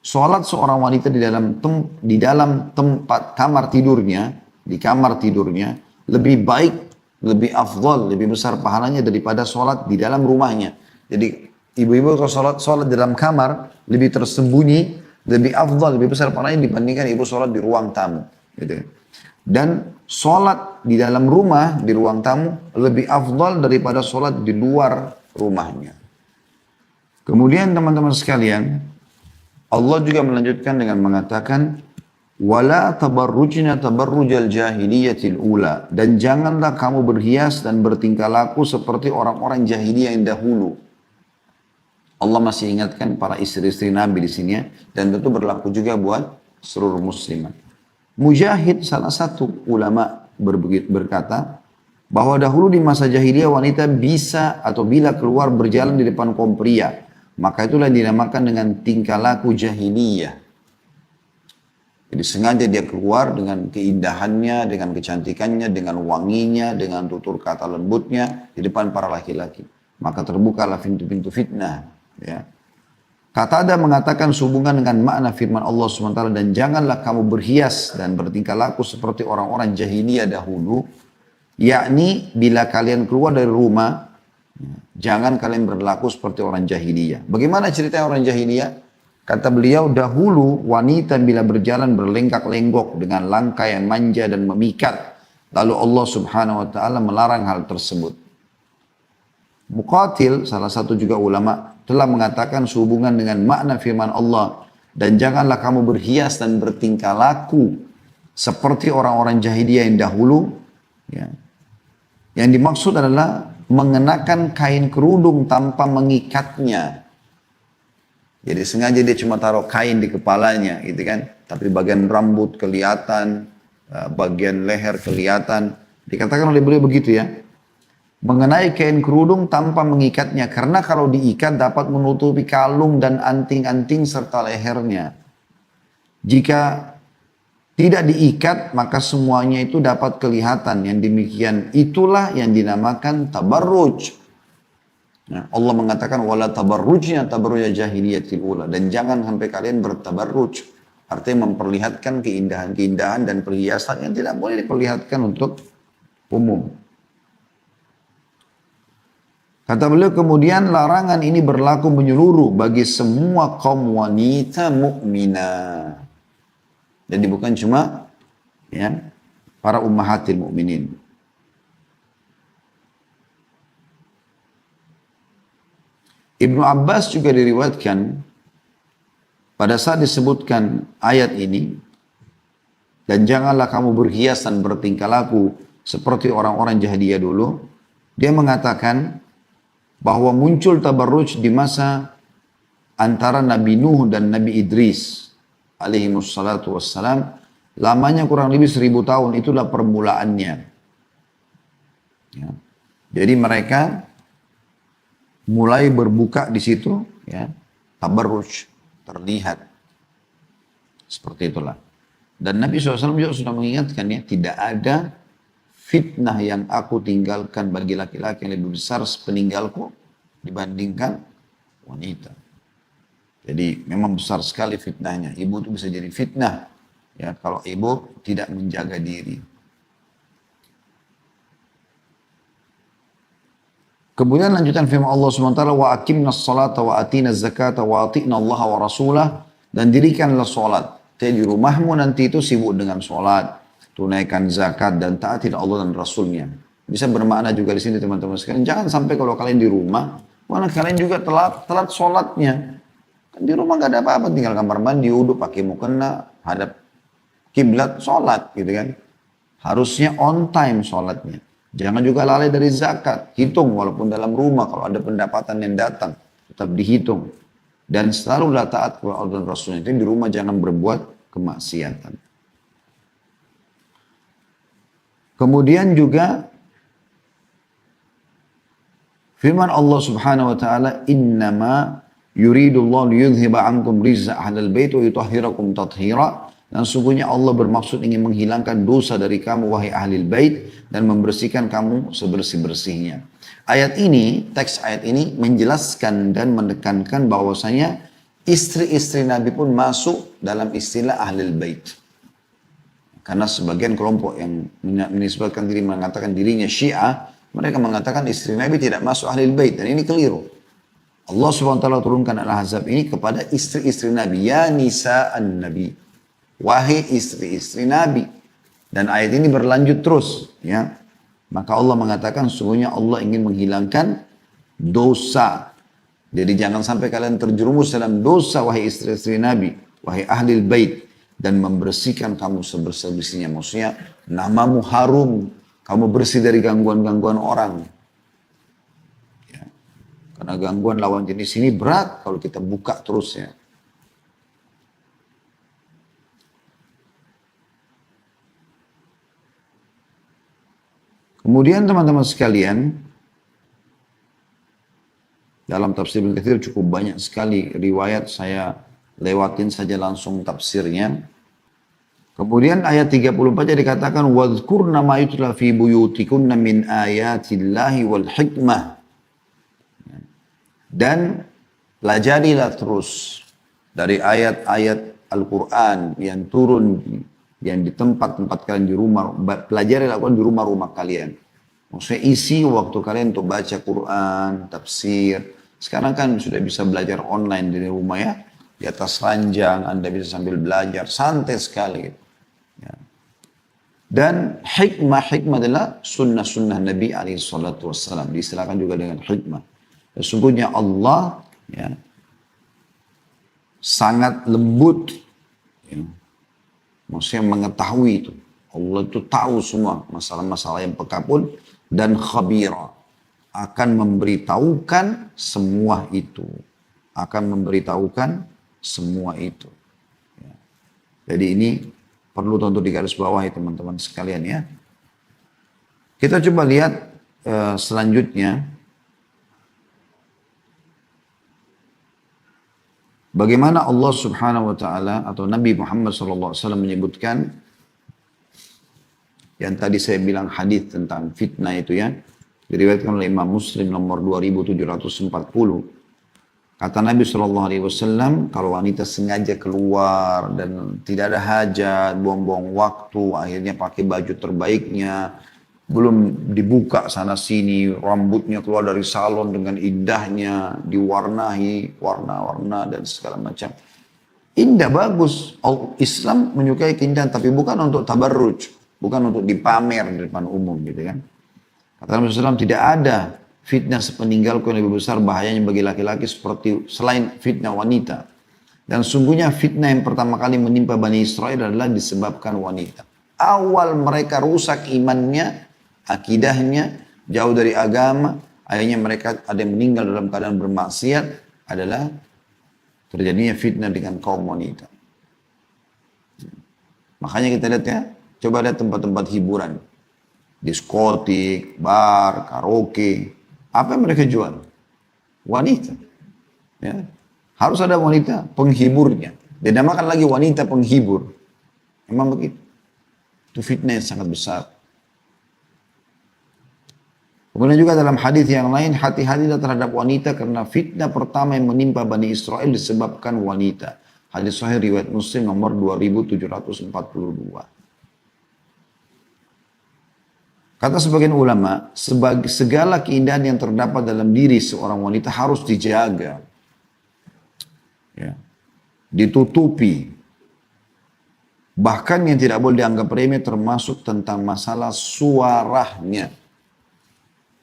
Salat seorang wanita di dalam tempat kamar tidurnya, di kamar tidurnya, lebih baik, lebih afdal, lebih besar pahalanya daripada salat di dalam rumahnya. Jadi ibu-ibu kalau sholat di dalam kamar, lebih tersembunyi, lebih afdal, lebih besar pahalanya dibandingkan ibu sholat di ruang tamu. Gitu. Dan sholat di dalam rumah, di ruang tamu, lebih afdal daripada sholat di luar rumahnya. Kemudian teman-teman sekalian, Allah juga melanjutkan dengan mengatakan, Wala tabarrujna tabarrujal jahiliyatil ula. Dan janganlah kamu berhias dan bertingkah laku seperti orang-orang jahiliyah yang dahulu. Allah masih ingatkan para istri-istri Nabi di sini ya. Dan tentu berlaku juga buat seluruh muslimat. Mujahid salah satu ulama berkata bahwa dahulu di masa jahiliyah wanita bisa atau bila keluar berjalan di depan kaum pria. Maka itulah dinamakan dengan tingkah laku jahiliyah. Jadi sengaja dia keluar dengan keindahannya, dengan kecantikannya, dengan wanginya, dengan tutur kata lembutnya di depan para laki-laki. Maka terbukalah pintu-pintu fitnah. Ya. Qatadah mengatakan sehubungan dengan makna firman Allah SWT, dan janganlah kamu berhias dan bertingkah laku seperti orang-orang jahiliyah dahulu. Yakni bila kalian keluar dari rumah, jangan kalian berlaku seperti orang jahiliyah. Bagaimana cerita orang jahiliyah? Kata beliau, dahulu wanita bila berjalan berlenggak-lenggok dengan langkah yang manja dan memikat. Lalu Allah Subhanahu wa taala melarang hal tersebut. Muqatil, salah satu juga ulama, telah mengatakan sehubungan dengan makna firman Allah, dan janganlah kamu berhias dan bertingkah laku seperti orang-orang jahiliyah yang dahulu. Ya. Yang dimaksud adalah mengenakan kain kerudung tanpa mengikatnya. Jadi sengaja dia cuma taruh kain di kepalanya gitu kan. Tapi bagian rambut kelihatan, bagian leher kelihatan. Dikatakan oleh beliau begitu ya. Mengenai kain kerudung tanpa mengikatnya. Karena kalau diikat dapat menutupi kalung dan anting-anting serta lehernya. Jika tidak diikat maka semuanya itu dapat kelihatan. Yang demikian itulah yang dinamakan tabarruj. Nah, Allah mengatakan wala tabarrujna tabarruja jahiliyatil ula, dan jangan sampai kalian bertabarruj, artinya memperlihatkan keindahan-keindahan dan perhiasan yang tidak boleh diperlihatkan untuk umum. Kata beliau kemudian larangan ini berlaku menyeluruh bagi semua kaum wanita mukminah. Jadi bukan cuma ya para ummahatil mukminin. Ibnu Abbas juga diriwayatkan pada saat disebutkan ayat ini, dan janganlah kamu berhias dan bertingkah laku seperti orang-orang jahiliyah dulu, dia mengatakan bahwa muncul tabarruj di masa antara Nabi Nuh dan Nabi Idris alaihi wassalatu wassalam, lamanya kurang lebih 1000 tahun, itulah permulaannya. Ya. Jadi mereka mulai berbuka di situ, ya, tabarruj terlihat seperti itulah. Dan Nabi SAW juga sudah mengingatkan ya, tidak ada fitnah yang aku tinggalkan bagi laki-laki yang lebih besar sepeninggalku dibandingkan wanita. Jadi memang besar sekali fitnahnya. Ibu itu bisa jadi fitnah ya kalau ibu tidak menjaga diri. Kemudian lanjutan firman Allah SWT, wa aqimnas salata wa atina zakata wa ati'na Allah wa rasulah, dan dirikanlah salat. Jadi di rumahmu nanti itu sibuk dengan salat, tunaikan zakat dan taatilah Allah dan Rasulnya. Bisa bermakna juga di sini teman-teman sekalian. Jangan sampai kalau kalian di rumah, mana kalian juga telat salatnya. Kan di rumah gak ada apa-apa, tinggal kamar mandi, wudhu, pakai mukena, hadap kiblat, salat gitu kan. Harusnya on time salatnya. Jangan juga lalai dari zakat. Hitung walaupun dalam rumah kalau ada pendapatan yang datang. Tetap dihitung. Dan selalulah taat kepada Allah dan Rasulnya. Itu di rumah jangan berbuat kemaksiatan. Kemudian juga firman Allah Subhanahu wa taala, "Innama yuridullahu liyudhhiba 'ankum rizza ahlal bait wa yutahhirakum tathira." Dan sungguhnya Allah bermaksud ingin menghilangkan dosa dari kamu wahai ahlil bait dan membersihkan kamu sebersih-bersihnya. Ayat ini, teks ayat ini menjelaskan dan menekankan bahwasanya istri-istri Nabi pun masuk dalam istilah ahlil bait. Karena sebagian kelompok yang menisbatkan diri mengatakan dirinya Syiah, mereka mengatakan istri Nabi tidak masuk ahlil bait, dan ini keliru. Allah SWT turunkan Al-Ahzab ini kepada istri-istri Nabi, ya nisa'an Nabi. Wahai istri-istri Nabi. Dan ayat ini berlanjut terus ya. Maka Allah mengatakan sesungguhnya Allah ingin menghilangkan dosa. Jadi jangan sampai kalian terjerumus dalam dosa wahai istri-istri Nabi, wahai ahlil bait. dan membersihkan kamu sebersih-bersihnya. Maksudnya namamu harum, kamu bersih dari gangguan-gangguan orang. Ya. Karena gangguan lawan jenis ini berat kalau kita buka terus ya. Kemudian teman-teman sekalian, dalam tafsir Ibnu Katsir cukup banyak sekali riwayat, saya lewatin saja langsung tafsirnya. Kemudian ayat 34 dikatakan wadhkurna ma yutla fi buyutikunna min ayatillahi wal hikmah. Dan pelajarilah terus dari ayat-ayat Al-Quran yang turun yang di tempat-tempat kalian di rumah, pelajari lakukan di rumah-rumah kalian. Maksudnya isi waktu kalian untuk baca Quran, tafsir. Sekarang kan sudah bisa belajar online di rumah ya. Di atas ranjang, Anda bisa sambil belajar, santai sekali. Ya. Dan hikmah adalah sunnah-sunnah Nabi SAW. Diistilahkan juga dengan hikmah. Sesungguhnya Allah ya, sangat lembut. Ya. Maksudnya mengetahui itu. Allah itu tahu semua masalah-masalah yang pekapun dan khabira. Akan memberitahukan semua itu. Akan memberitahukan semua itu. Ya. Jadi ini perlu tentu digarisbawahi teman-teman sekalian ya. Kita coba lihat selanjutnya. Bagaimana Allah subhanahu wa ta'ala atau Nabi Muhammad SAW menyebutkan yang tadi saya bilang hadis tentang fitnah itu ya. Diriwayatkan oleh Imam Muslim nomor 2740. Kata Nabi SAW, kalau wanita sengaja keluar dan tidak ada hajat, buang-buang waktu, akhirnya pakai baju terbaiknya, belum dibuka sana sini, rambutnya keluar dari salon dengan indahnya, diwarnai, warna-warna dan segala macam. Indah, bagus. Islam menyukai keindahan, tapi bukan untuk tabarruj, bukan untuk dipamer di depan umum gitu kan. Kata Nabi SAW, tidak ada fitnah sepeninggalku yang lebih besar bahayanya bagi laki-laki seperti selain fitnah wanita. Dan sungguhnya fitnah yang pertama kali menimpa Bani Israel adalah disebabkan wanita. Awal mereka rusak imannya, akidahnya, jauh dari agama, akhirnya mereka ada yang meninggal dalam keadaan bermaksiat, adalah terjadinya fitnah dengan kaum wanita. Makanya kita lihat ya, coba lihat tempat-tempat hiburan, diskotik, bar, karaoke, apa yang mereka jual? Wanita. Ya. Harus ada wanita penghiburnya. Dinamakan lagi wanita penghibur. Memang begitu. Itu fitnah yang sangat besar. Kemudian juga dalam hadis yang lain, hati-hatilah terhadap wanita karena fitnah pertama yang menimpa Bani Israel disebabkan wanita. Hadis sahih riwayat Muslim nomor 2742. Kata sebagian ulama, segala keindahan yang terdapat dalam diri seorang wanita harus dijaga. Ya. Ditutupi. Bahkan yang tidak boleh dianggap remeh termasuk tentang masalah suaranya.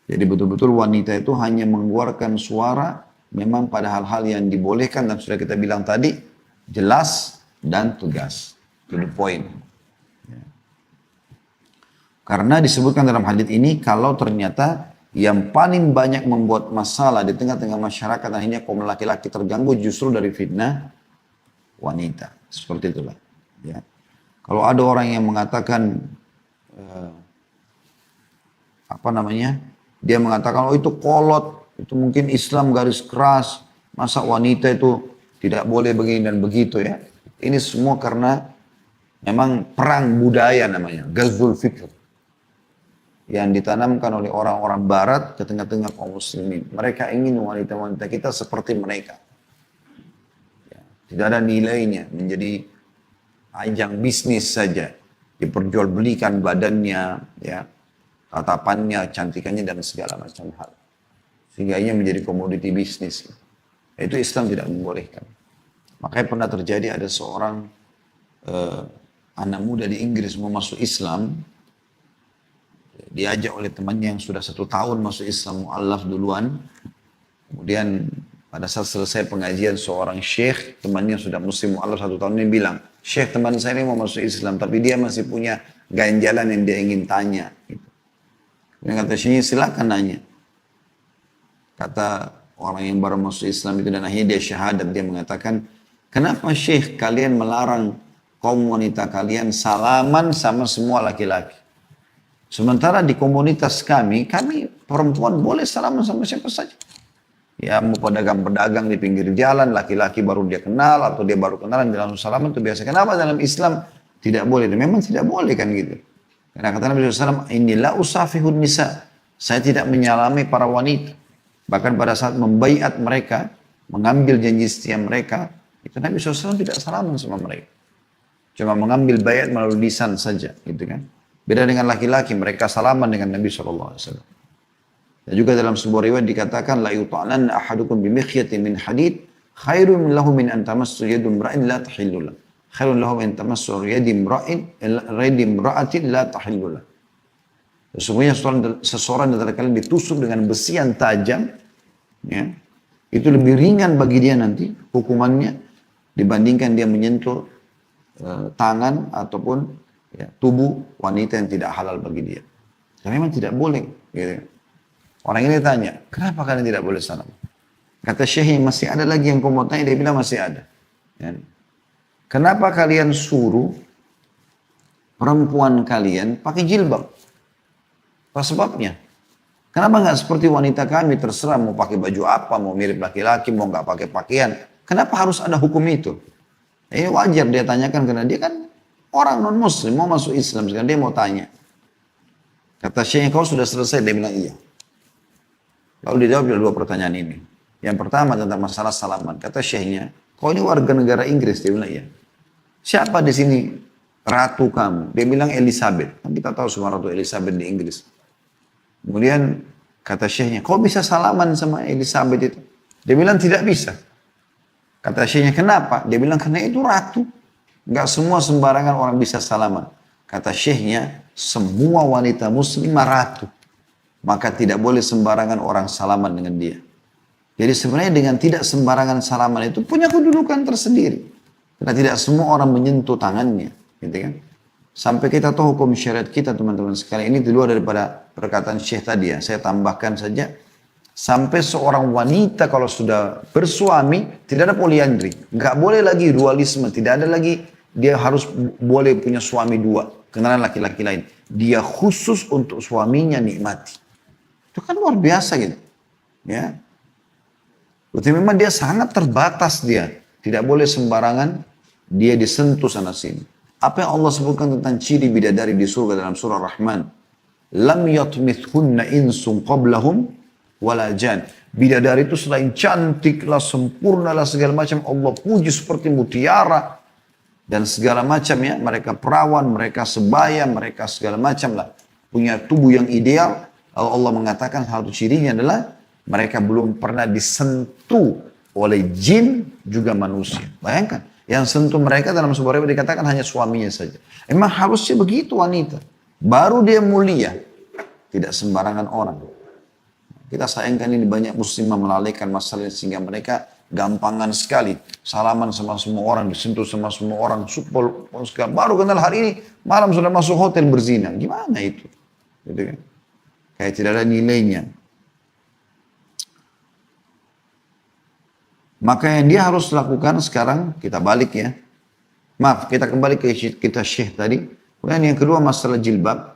Jadi betul-betul wanita itu hanya mengeluarkan suara memang pada hal-hal yang dibolehkan dan sudah kita bilang tadi, jelas dan tegas. To the point. Ya. Karena disebutkan dalam hadis ini kalau ternyata yang paling banyak membuat masalah di tengah-tengah masyarakat akhirnya kaum laki-laki terganggu justru dari fitnah wanita. Seperti itulah. Ya. Kalau ada orang yang mengatakan dia mengatakan, oh itu kolot, itu mungkin Islam garis keras, masa wanita itu tidak boleh begini dan begitu ya. Ini semua karena memang perang budaya namanya, ghazwul fikr. Yang ditanamkan oleh orang-orang barat ke tengah-tengah kaum muslimin. Mereka ingin wanita-wanita kita seperti mereka. Ya, tidak ada nilainya, menjadi ajang bisnis saja. Diperjualbelikan badannya, ya. Tatapannya, cantikannya, dan segala macam hal. Sehingga ini menjadi komoditi bisnis. Itu Islam tidak membolehkan. Makanya pernah terjadi ada seorang anak muda di Inggris mau masuk Islam. Diajak oleh temannya yang sudah 1 tahun masuk Islam, mu'allaf duluan. Kemudian pada saat selesai pengajian seorang syekh, temannya sudah muslim mu'allaf 1 tahun ini bilang, Syekh teman saya ini mau masuk Islam, tapi dia masih punya ganjalan yang dia ingin tanya. Gitu. Dan kata Syekh, silakan nanya. Kata orang yang baru masuk Islam itu dan akhirnya dia syahadat, dia mengatakan, kenapa Syekh kalian melarang kaum wanita kalian salaman sama semua laki-laki? Sementara di komunitas kami perempuan boleh salaman sama siapa saja. Ya mau pedagang-pedagang di pinggir jalan, laki-laki baru dia kenal atau dia baru kenalan, dia langsung salaman itu biasa. Kenapa dalam Islam tidak boleh? Dan memang tidak boleh kan gitu. Karena kata Nabi SAW, inilah usafihun nisa. Saya tidak menyalami para wanita. Bahkan pada saat membaiat mereka, mengambil janji setia mereka, itu Nabi SAW tidak salaman sama mereka. Cuma mengambil baiat melalui lisan saja, gitu kan. Beda dengan laki-laki, mereka salaman dengan Nabi SAW. Dan juga dalam sebuah riwayat dikatakan, la yuta'nan ahadukum bimikhyatin min hadid, khairun lahu min an tamassu yadu imra'in la tahillu lah. Khairun lahu min tamassu yadi imra'atin la tahillu lah. Sesungguhnya seseorang antara kalian ditusuk dengan besi yang tajam, ya, itu lebih ringan bagi dia nanti hukumannya dibandingkan dia menyentuh tangan ataupun ya, tubuh wanita yang tidak halal bagi dia. Dan memang tidak boleh. Gitu. Orang ini tanya, kenapa kalian tidak boleh salam? Kata Syekh, masih ada lagi yang kau mau tanya? Dia bilang masih ada. Ya. Kenapa kalian suruh perempuan kalian pakai jilbab? Apa sebabnya? Kenapa nggak seperti wanita kami terserah mau pakai baju apa, mau mirip laki-laki, mau nggak pakai pakaian? Kenapa harus ada hukum itu? Ini wajar dia tanyakan karena dia kan orang non muslim mau masuk Islam, sekarang dia mau tanya. Kata Syekh, kau sudah selesai? Dia bilang iya. Lalu dijawab dua pertanyaan ini. Yang pertama tentang masalah salaman. Kata Syekhnya, kau ini warga negara Inggris? Dia bilang iya. Siapa di sini ratu kamu? Dia bilang Elizabeth. Kan kita tahu semua Ratu Elizabeth di Inggris. Kemudian kata Syekhnya, kau bisa salaman sama Elizabeth itu? Dia bilang tidak bisa. Kata Syekhnya, kenapa? Dia bilang karena itu ratu. Enggak semua sembarangan orang bisa salaman. Kata Syekhnya, semua wanita muslimah ratu. Maka tidak boleh sembarangan orang salaman dengan dia. Jadi sebenarnya dengan tidak sembarangan salaman itu punya kedudukan tersendiri. Karena tidak semua orang menyentuh tangannya. Gitu kan? Sampai kita tahu hukum syariat kita teman-teman sekalian. Ini di luar daripada perkataan Syekh tadi ya. Saya tambahkan saja. Sampai seorang wanita kalau sudah bersuami tidak ada poliandri. Nggak boleh lagi dualisme. Tidak ada lagi dia harus boleh punya suami dua. Kenalan laki-laki lain. Dia khusus untuk suaminya nikmati. Itu kan luar biasa gitu. Ya. Berarti memang dia sangat terbatas dia. Tidak boleh sembarangan dia disentuh sana sini. Apa yang Allah sebutkan tentang ciri bidadari di surga dalam surah Rahman. Lam yatmithunna insun qablahum wala jan. Bidadari itu selain cantik lah, sempurna lah, segala macam. Allah puji seperti mutiara. Dan segala macam ya. Mereka perawan, mereka sebaya, mereka segala macam lah. Punya tubuh yang ideal. Lalu Allah mengatakan satu cirinya adalah mereka belum pernah disentuh oleh jin juga manusia. Bayangkan, yang sentuh mereka dalam sebuah riwayat dikatakan hanya suaminya saja. Emang harusnya begitu wanita. Baru dia mulia. Tidak sembarangan orang. Kita sayangkan ini banyak muslimah melalaikan masalah sehingga mereka gampangan sekali. Salaman sama semua orang, disentuh sama semua orang. Supel, baru kenal hari ini, malam sudah masuk hotel berzina. Gimana itu? Gitu kan? Kayak tidak ada nilainya. Maka yang dia harus lakukan sekarang, kita balik ya. Maaf, kita kembali ke kita Syekh tadi. Kemudian yang kedua masalah jilbab.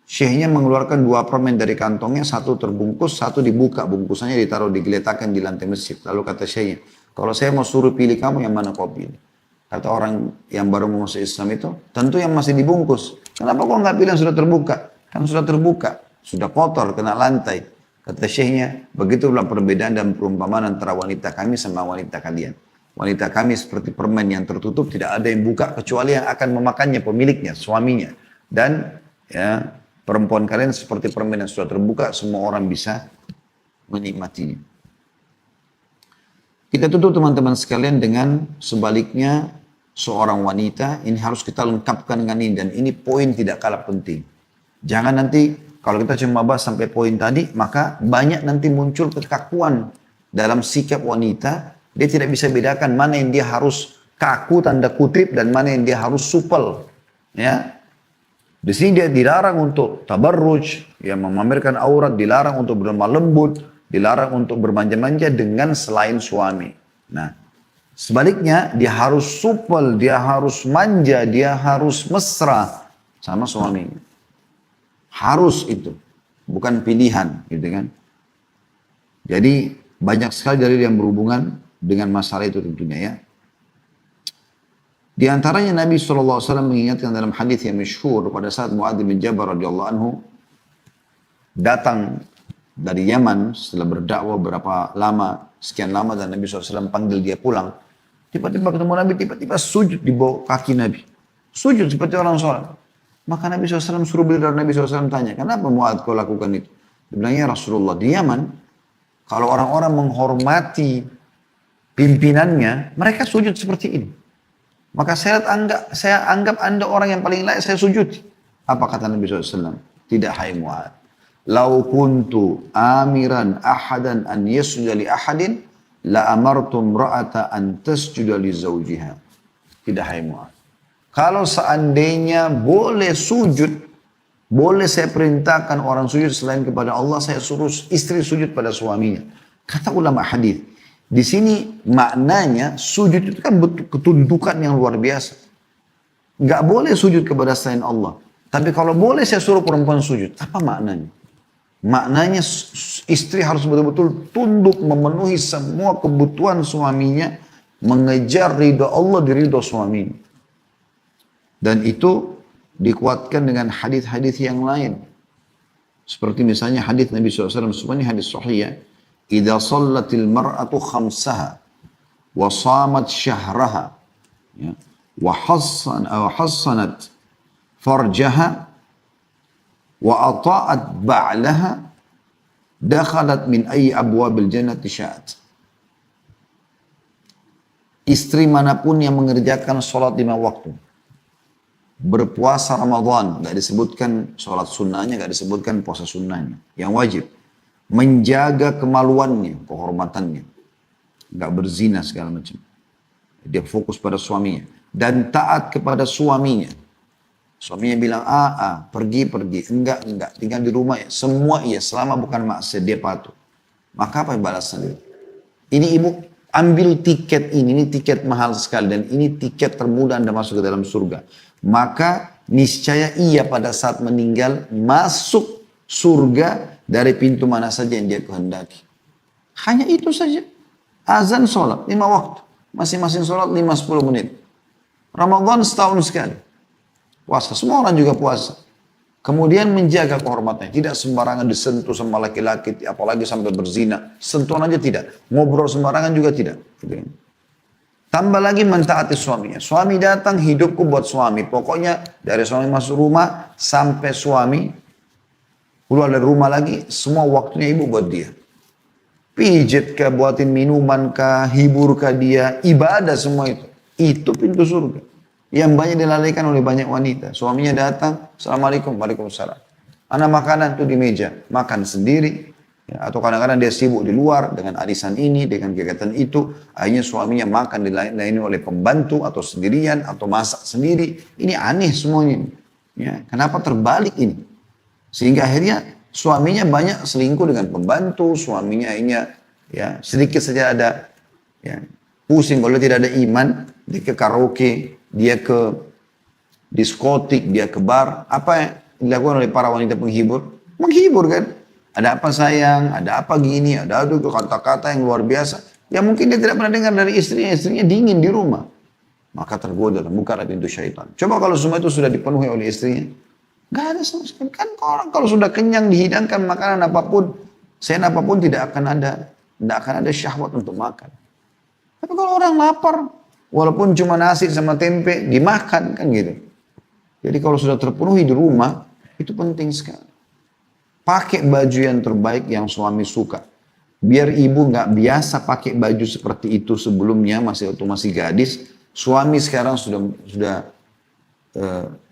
Syekhnya mengeluarkan dua permen dari kantongnya, satu terbungkus, satu dibuka. Bungkusannya ditaruh digeletakan di lantai masjid. Lalu kata Syekhnya, kalau saya mau suruh pilih kamu yang mana kau pilih? Kata orang yang baru mau masuk Islam itu, tentu yang masih dibungkus. Kenapa kau nggak pilih yang sudah terbuka? Kan sudah terbuka, sudah kotor, kena lantai. Kata Syekhnya, begitulah perbedaan dan perumpamaan antara wanita kami sama wanita kalian. Wanita kami seperti permen yang tertutup, tidak ada yang buka kecuali yang akan memakannya pemiliknya, suaminya. Dan ya perempuan kalian seperti permen yang sudah terbuka, semua orang bisa menikmatinya. Kita tutup teman-teman sekalian dengan sebaliknya seorang wanita, ini harus kita lengkapkan dengan ini, dan ini poin tidak kalah penting. Jangan nanti, kalau kita cuma bahas sampai poin tadi, maka banyak nanti muncul kekakuan dalam sikap wanita, dia tidak bisa bedakan mana yang dia harus kaku tanda kutip dan mana yang dia harus supel. Ya. Di sini dia dilarang untuk tabarruj, ya memamerkan aurat, dilarang untuk berlemah lembut, dilarang untuk bermanja-manja dengan selain suami. Nah, sebaliknya dia harus supel, dia harus manja, dia harus mesra sama suaminya. Harus itu, bukan pilihan, gitu kan. Jadi banyak sekali dari yang berhubungan dengan masalah itu tentunya ya. Di antaranya Nabi SAW mengingatkan dalam hadis yang masyhur pada saat Muadz bin Jabal radhiyallahu anhu datang dari Yaman setelah berdakwah berapa lama, sekian lama dan Nabi SAW panggil dia pulang. Tiba-tiba ketemu Nabi, tiba-tiba sujud di bawah kaki Nabi. Sujud seperti orang sholat. Maka Nabi SAW suruh beliau, Nabi SAW tanya, kenapa Muadz kau lakukan itu? Dia bilang, ya Rasulullah, di Yaman, kalau orang-orang menghormati pimpinannya, mereka sujud seperti ini. Maka saya anggap anda orang yang paling layak saya sujud. Apa kata Nabi SAW? Tidak, hai Muadz. Lau kuntu amiran ahadan an yasjuda li ahadin, la amartum ra'ata an tasjuda li zawjiha. Tidak, hai Muadz. Kalau seandainya boleh sujud, boleh saya perintahkan orang sujud selain kepada Allah, saya suruh istri sujud pada suaminya. Kata ulama hadis. Di sini maknanya sujud itu kan ketundukan yang luar biasa. Gak boleh sujud kepada selain Allah. Tapi kalau boleh saya suruh perempuan sujud, apa maknanya? Maknanya istri harus betul-betul tunduk memenuhi semua kebutuhan suaminya, mengejar ridho Allah di ridho suaminya. Dan itu dikuatkan dengan hadis-hadis yang lain. Seperti misalnya hadis Nabi SAW, semuanya hadis sahih ya. Idza sallatil mar'atu khamsaha wa shamat syahraha ya, wa hassanat farjaha wa ata'at ba'laha dakhalat min ayyi abwabil jannati sya'at. Istri manapun yang mengerjakan salat 5 waktu, berpuasa Ramadan, gak disebutkan salat sunnahnya, gak disebutkan puasa sunnahnya, yang wajib, menjaga kemaluannya, kehormatannya, nggak berzina segala macam. Dia fokus pada suaminya dan taat kepada suaminya. Suaminya bilang pergi, enggak, tinggal di rumah ya. Semua iya, selama bukan maksiat dia patuh. Maka apa balasannya? Ini ibu ambil tiket ini tiket mahal sekali dan ini tiket termudah Anda masuk ke dalam surga. Maka niscaya ia pada saat meninggal masuk surga dari pintu mana saja yang dia kehendaki. Hanya itu saja. Azan sholat 5 waktu. Masing-masing sholat 5-10 menit. Ramadan setahun sekali. Puasa. Semua orang juga puasa. Kemudian menjaga kehormatannya. Tidak sembarangan disentuh sama laki-laki. Apalagi sampai berzina. Sentuhan aja tidak. Ngobrol sembarangan juga tidak. Tambah lagi mentaati suaminya. Suami datang, hidupku buat suami. Pokoknya dari suami masuk rumah sampai suami keluar dari rumah lagi, semua waktunya ibu buat dia. Pijet kah, buatin minuman kah, hibur kah dia, ibadah semua itu. Itu pintu surga. Yang banyak dilalaikan oleh banyak wanita. Suaminya datang, Assalamualaikum, Waalaikumsalam. Anak makanan tuh di meja, makan sendiri. Ya, atau kadang-kadang dia sibuk di luar dengan arisan ini, dengan kegiatan itu. Akhirnya suaminya makan dilayani oleh pembantu atau sendirian, atau masak sendiri. Ini aneh semuanya. Ya, kenapa terbalik ini? Sehingga akhirnya suaminya banyak selingkuh dengan pembantu, suaminya akhirnya ya sedikit saja ada ya, pusing kalau tidak ada iman, dia ke karaoke, dia ke diskotik, dia ke bar. Apa yang dilakukan oleh para wanita penghibur? Menghibur kan? Ada apa sayang, ada apa gini, ada kata-kata yang luar biasa. Ya mungkin dia tidak pernah dengar dari istrinya dingin di rumah. Maka tergoda dan buka pintu syaitan. Coba kalau semua itu sudah dipenuhi oleh istrinya. Gak ada sama sekali. Kan orang kalau sudah kenyang dihidangkan makanan apapun, sen apapun tidak akan ada syahwat untuk makan. Tapi kalau orang lapar, walaupun cuma nasi sama tempe, dimakan kan gitu. Jadi kalau sudah terpenuhi di rumah, itu penting sekali. Pakai baju yang terbaik yang suami suka. Biar ibu nggak biasa pakai baju seperti itu sebelumnya, masih gadis. Suami sekarang sudah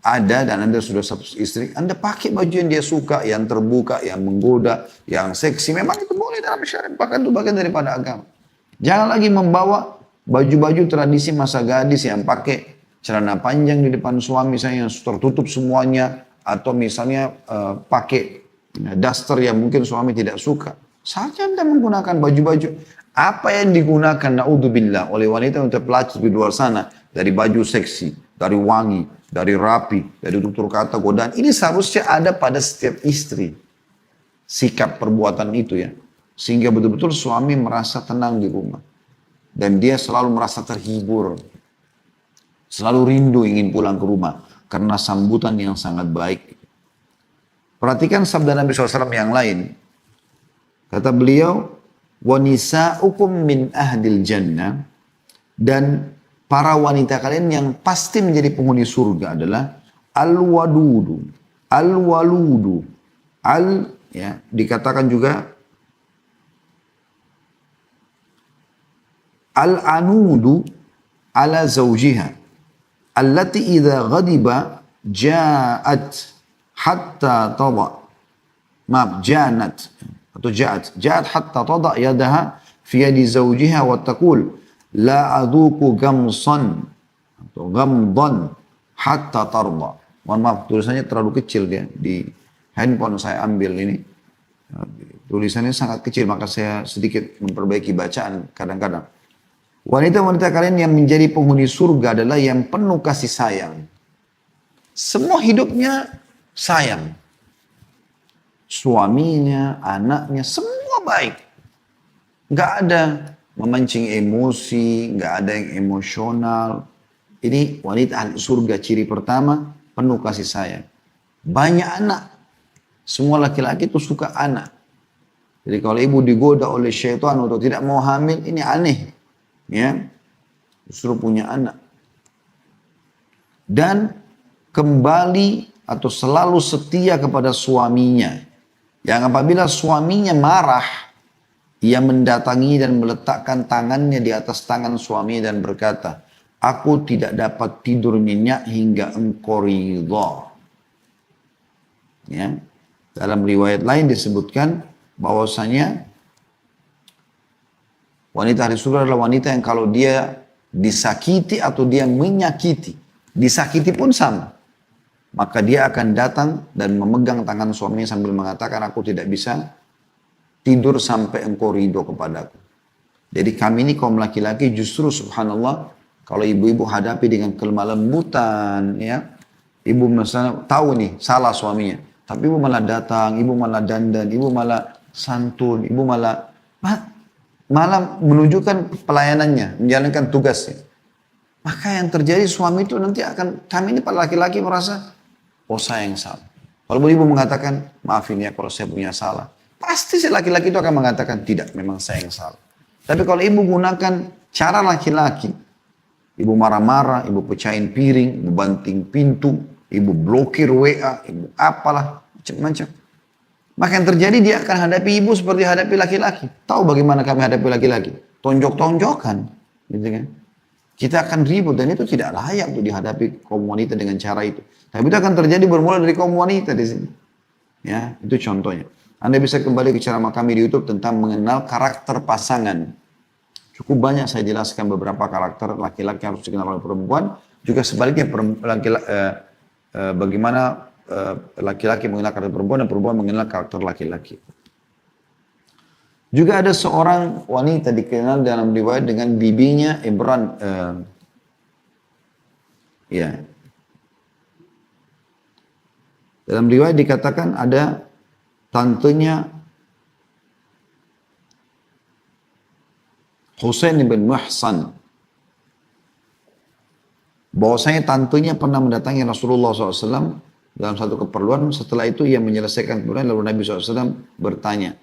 ada dan Anda sudah satu istri, Anda pakai baju yang dia suka, yang terbuka, yang menggoda, yang seksi. Memang itu boleh dalam syariat, bahkan itu bagian daripada agama. Jangan lagi membawa baju-baju tradisi masa gadis yang pakai celana panjang di depan suami saya yang tertutup semuanya, atau misalnya pakai daster yang mungkin suami tidak suka. Saja Anda menggunakan baju-baju apa yang digunakan naudzubillah oleh wanita untuk pelacur di luar sana, dari baju seksi, dari wangi, dari rapi, dari tutur kata godaan, ini seharusnya ada pada setiap istri. Sikap perbuatan itu ya, sehingga betul-betul suami merasa tenang di rumah. Dan dia selalu merasa terhibur. Selalu rindu ingin pulang ke rumah. Karena sambutan yang sangat baik. Perhatikan sabda Nabi SAW yang lain. Kata beliau, وَنِسَاءُكُمْ مِنْ أَهْدِ الْجَنَّةِ. Dan para wanita kalian yang pasti menjadi penghuni surga adalah al-wadudu, al-waludu, ya, dikatakan juga al-anudu ala zawjiha allati idza ghadiba ja'at hatta tada, maaf, janat atau ja'at hatta tada yadaha fi yadi zawjiha wa taqul la adhuku gamsan atau gamdan hatta tarda. Mohon maaf, tulisannya terlalu kecil dia di handphone saya ambil ini. Tulisannya sangat kecil, maka saya sedikit memperbaiki bacaan kadang-kadang. Wanita-wanita kalian yang menjadi penghuni surga adalah yang penuh kasih sayang. Semua hidupnya sayang. Suaminya, anaknya, semua baik. Nggak ada memancing emosi, nggak ada yang emosional. Ini wanita ahli surga, ciri pertama, penuh kasih sayang. Banyak anak. Semua laki-laki itu suka anak. Jadi kalau ibu digoda oleh syaitan untuk tidak mau hamil, ini aneh. Ya, justru punya anak. Dan kembali atau selalu setia kepada suaminya. Yang apabila suaminya marah, ia mendatangi dan meletakkan tangannya di atas tangan suami dan berkata, aku tidak dapat tidur nyenyak hingga engkau ridha. Ya. Dalam riwayat lain disebutkan bahwasanya wanita ahli surga adalah wanita yang kalau dia disakiti atau dia menyakiti, disakiti pun sama, maka dia akan datang dan memegang tangan suaminya sambil mengatakan, aku tidak bisa tidur sampai engkau ridho kepadaku. Jadi kami ini kaum laki-laki justru subhanallah, kalau ibu-ibu hadapi dengan kelemah lembutan, ya, ibu misalnya tahu nih salah suaminya, tapi ibu malah datang, ibu malah dandan, ibu malah santun, ibu malah menunjukkan pelayanannya, menjalankan tugasnya. Maka yang terjadi suami itu nanti akan, kami ini para laki-laki merasa, oh saya yang salah. Kalau ibu mengatakan, maafin ya kalau saya punya salah. Pasti si laki-laki itu akan mengatakan, tidak, memang saya yang salah. Tapi kalau ibu gunakan cara laki-laki, ibu marah-marah, ibu pecahin piring, ibu banting pintu, ibu blokir WA, ibu apalah, macam-macam. Maka yang terjadi dia akan hadapi ibu seperti hadapi laki-laki. Tahu bagaimana kami hadapi laki-laki? Tonjok-tonjokan. Gitu kan? Kita akan ribut dan itu tidak layak untuk dihadapi kaum wanita dengan cara itu. Tapi itu akan terjadi bermula dari kaum wanita di sini. Ya, itu contohnya. Anda bisa kembali ke ceramah kami di YouTube tentang mengenal karakter pasangan. Cukup banyak saya jelaskan beberapa karakter laki-laki yang harus dikenal oleh perempuan. Juga sebaliknya bagaimana laki-laki mengenal karakter perempuan dan perempuan mengenal karakter laki-laki. Juga ada seorang wanita dikenal dalam riwayat dengan bibinya Imran. Ya. Dalam riwayat dikatakan ada tantenya Husain bin Muhsan. Bahwasanya tantenya pernah mendatangi Rasulullah SAW dalam satu keperluan. Setelah itu ia menyelesaikan keperluan, lalu Nabi SAW bertanya,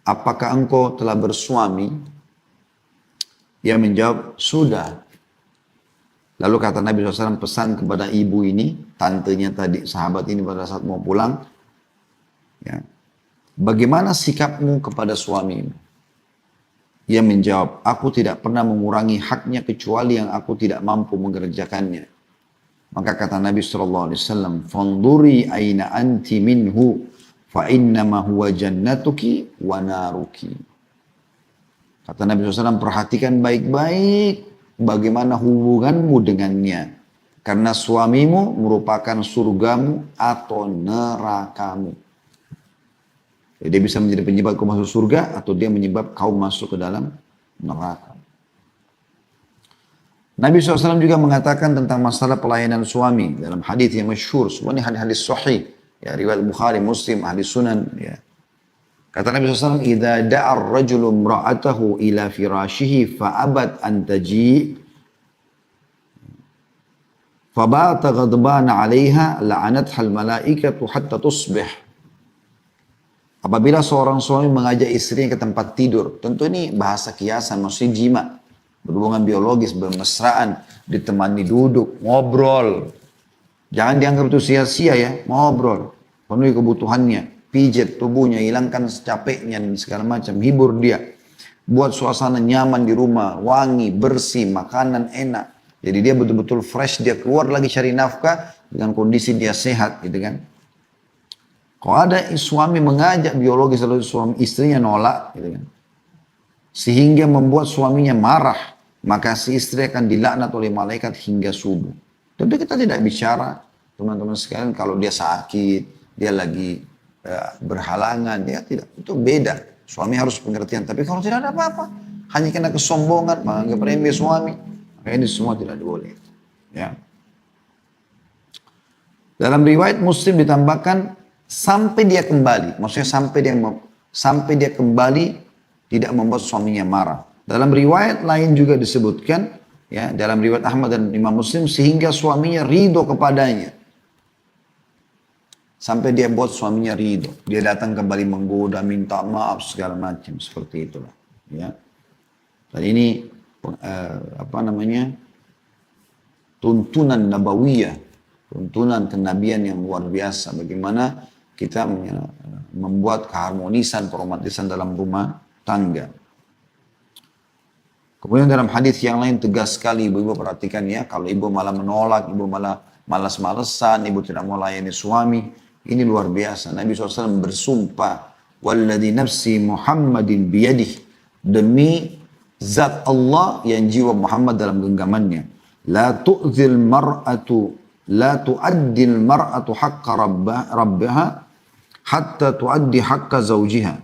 apakah engkau telah bersuami? Ia menjawab, sudah. Lalu kata Nabi SAW pesan kepada ibu ini, tantenya tadi, sahabat ini pada saat mau pulang, ya, bagaimana sikapmu kepada suamimu? Ia menjawab, aku tidak pernah mengurangi haknya kecuali yang aku tidak mampu mengerjakannya. Maka kata Nabi SAW, fanduri aina anti minhu, fa innama huwa jannatuki wa naruki. Kata Nabi SAW, perhatikan baik-baik bagaimana hubunganmu dengannya. Karena suamimu merupakan surgamu atau nerakamu. Jadi dia bisa menjadi penyebab kau masuk surga atau dia menyebab kau masuk ke dalam neraka. Nabi SAW juga mengatakan tentang masalah pelayanan suami dalam hadis yang masyhur. Semua ini hadis sahih. Ya, riwayat Bukhari, Muslim, hadis Sunan. Ya. Kata Nabi SAW, "Idza da'a ar-rajulu imra'atahu ila firashihi fa'abat an taji' fabata ghadbana 'alaiha la'anatha al-malaikatu hatta tusbih." Apabila seorang suami mengajak istrinya ke tempat tidur, tentu ini bahasa kiasan, maksudnya jima, berhubungan biologis, bermesraan, ditemani duduk, ngobrol. Jangan dianggap itu sia-sia ya, ngobrol, penuhi kebutuhannya, pijet tubuhnya, hilangkan capeknya dan segala macam, hibur dia. Buat suasana nyaman di rumah, wangi, bersih, makanan enak. Jadi dia betul-betul fresh, dia keluar lagi cari nafkah dengan kondisi dia sehat gitu kan. Kalau ada suami mengajak biologis lalu suami istrinya nolak gitu kan. Sehingga membuat suaminya marah, maka si istri akan dilaknat oleh malaikat hingga subuh. Tapi kita tidak bicara, teman-teman sekalian, kalau dia sakit, dia lagi berhalangan, ya tidak, itu beda. Suami harus pengertian, tapi kalau tidak ada apa-apa, hanya kena kesombongan, menganggap remeh suami, maka ini semua tidak boleh. Ya. Dalam riwayat Muslim ditambahkan, sampai dia kembali, maksudnya sampai dia kembali tidak membuat suaminya marah. Dalam riwayat lain juga disebutkan, ya, dalam riwayat Ahmad dan Imam Muslim, sehingga suaminya ridho kepadanya. Sampai dia buat suaminya ridho. Dia datang kembali menggoda, minta maaf, segala macam. Seperti itulah. Ya. Dan ini, tuntunan nabawiyah. Tuntunan kenabian yang luar biasa. Bagaimana kita membuat keharmonisan, peromantisan dalam rumah tangga. Kemudian dalam hadis yang lain tegas sekali, ibu-ibu perhatikan ya, kalau ibu malah menolak, ibu malah malas-malesan, ibu tidak mau layani suami, ini luar biasa. Nabi SAW bersumpah, "Walladhi nafsi Muhammadin biyadih," demi zat Allah yang jiwa Muhammad dalam genggamannya. La tu'dzil mar'atu, la tu'addil mar'atu haqqa rabbaha, hatta tu'addi haqqa zawjiha.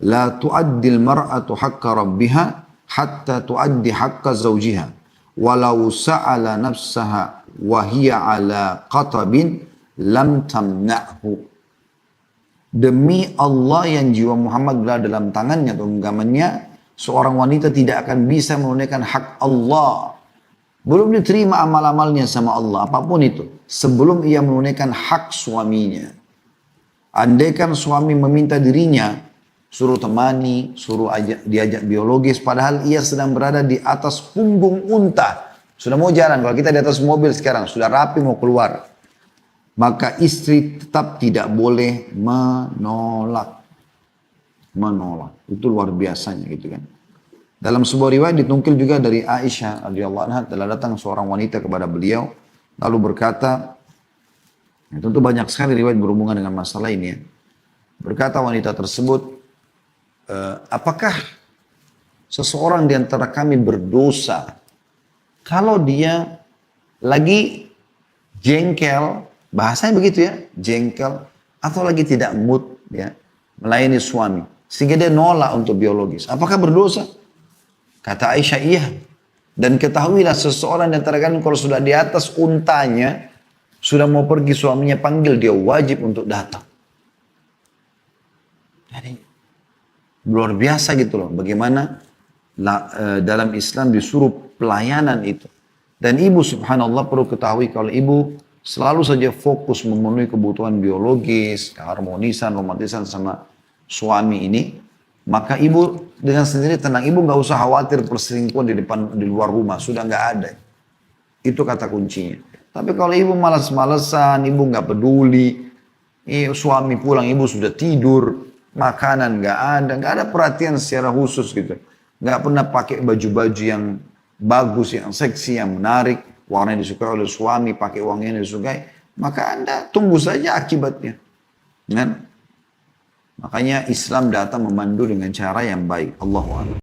La tu'addil mar'atu haqqa rabbiha hatta tu'addi haqqa zawjiha walau sa'ala nafsaha wa hiya ala qatabin lam tamna'hu. Demi Allah yang jiwa Muhammad berada dalam tangannya atau genggamannya, seorang wanita tidak akan bisa menunaikan hak Allah. Belum diterima amal-amalnya sama Allah, apapun itu, sebelum ia menunaikan hak suaminya. Andaikan suami meminta dirinya, suruh temani, suruh diajak biologis, padahal ia sedang berada di atas punggung unta. Sudah mau jalan, kalau kita di atas mobil sekarang, sudah rapi mau keluar. Maka istri tetap tidak boleh menolak. Menolak, itu luar biasanya gitu kan. Dalam sebuah riwayat ditungkil juga dari Aisyah radhiyallahu anha, telah datang seorang wanita kepada beliau, lalu berkata, ya tentu banyak sekali riwayat berhubungan dengan masalah ini ya. Berkata wanita tersebut, apakah seseorang di antara kami berdosa kalau dia lagi jengkel, bahasanya begitu ya, jengkel, atau lagi tidak mood ya, melayani suami, sehingga dia nolak untuk biologis. Apakah berdosa? Kata Aisyah, iya. Dan ketahuilah seseorang di antara kalian kalau sudah di atas untanya, sudah mau pergi suaminya panggil, dia wajib untuk datang. Jadi luar biasa gitu loh, bagaimana dalam Islam disuruh pelayanan itu. Dan ibu subhanallah perlu ketahui kalau ibu selalu saja fokus memenuhi kebutuhan biologis, keharmonisan, romantisan sama suami ini, maka ibu dengan sendiri tenang, ibu nggak usah khawatir perselingkuhan di luar rumah, sudah nggak ada. Itu kata kuncinya. Tapi kalau ibu malas-malesan, ibu nggak peduli, suami pulang ibu sudah tidur, makanan nggak ada perhatian secara khusus gitu, nggak pernah pakai baju-baju yang bagus, yang seksi, yang menarik, warna yang disukai oleh suami, pakai uang yang disukai, maka Anda tunggu saja akibatnya. Kan? Makanya Islam datang memandu dengan cara yang baik. Allahu a'lam.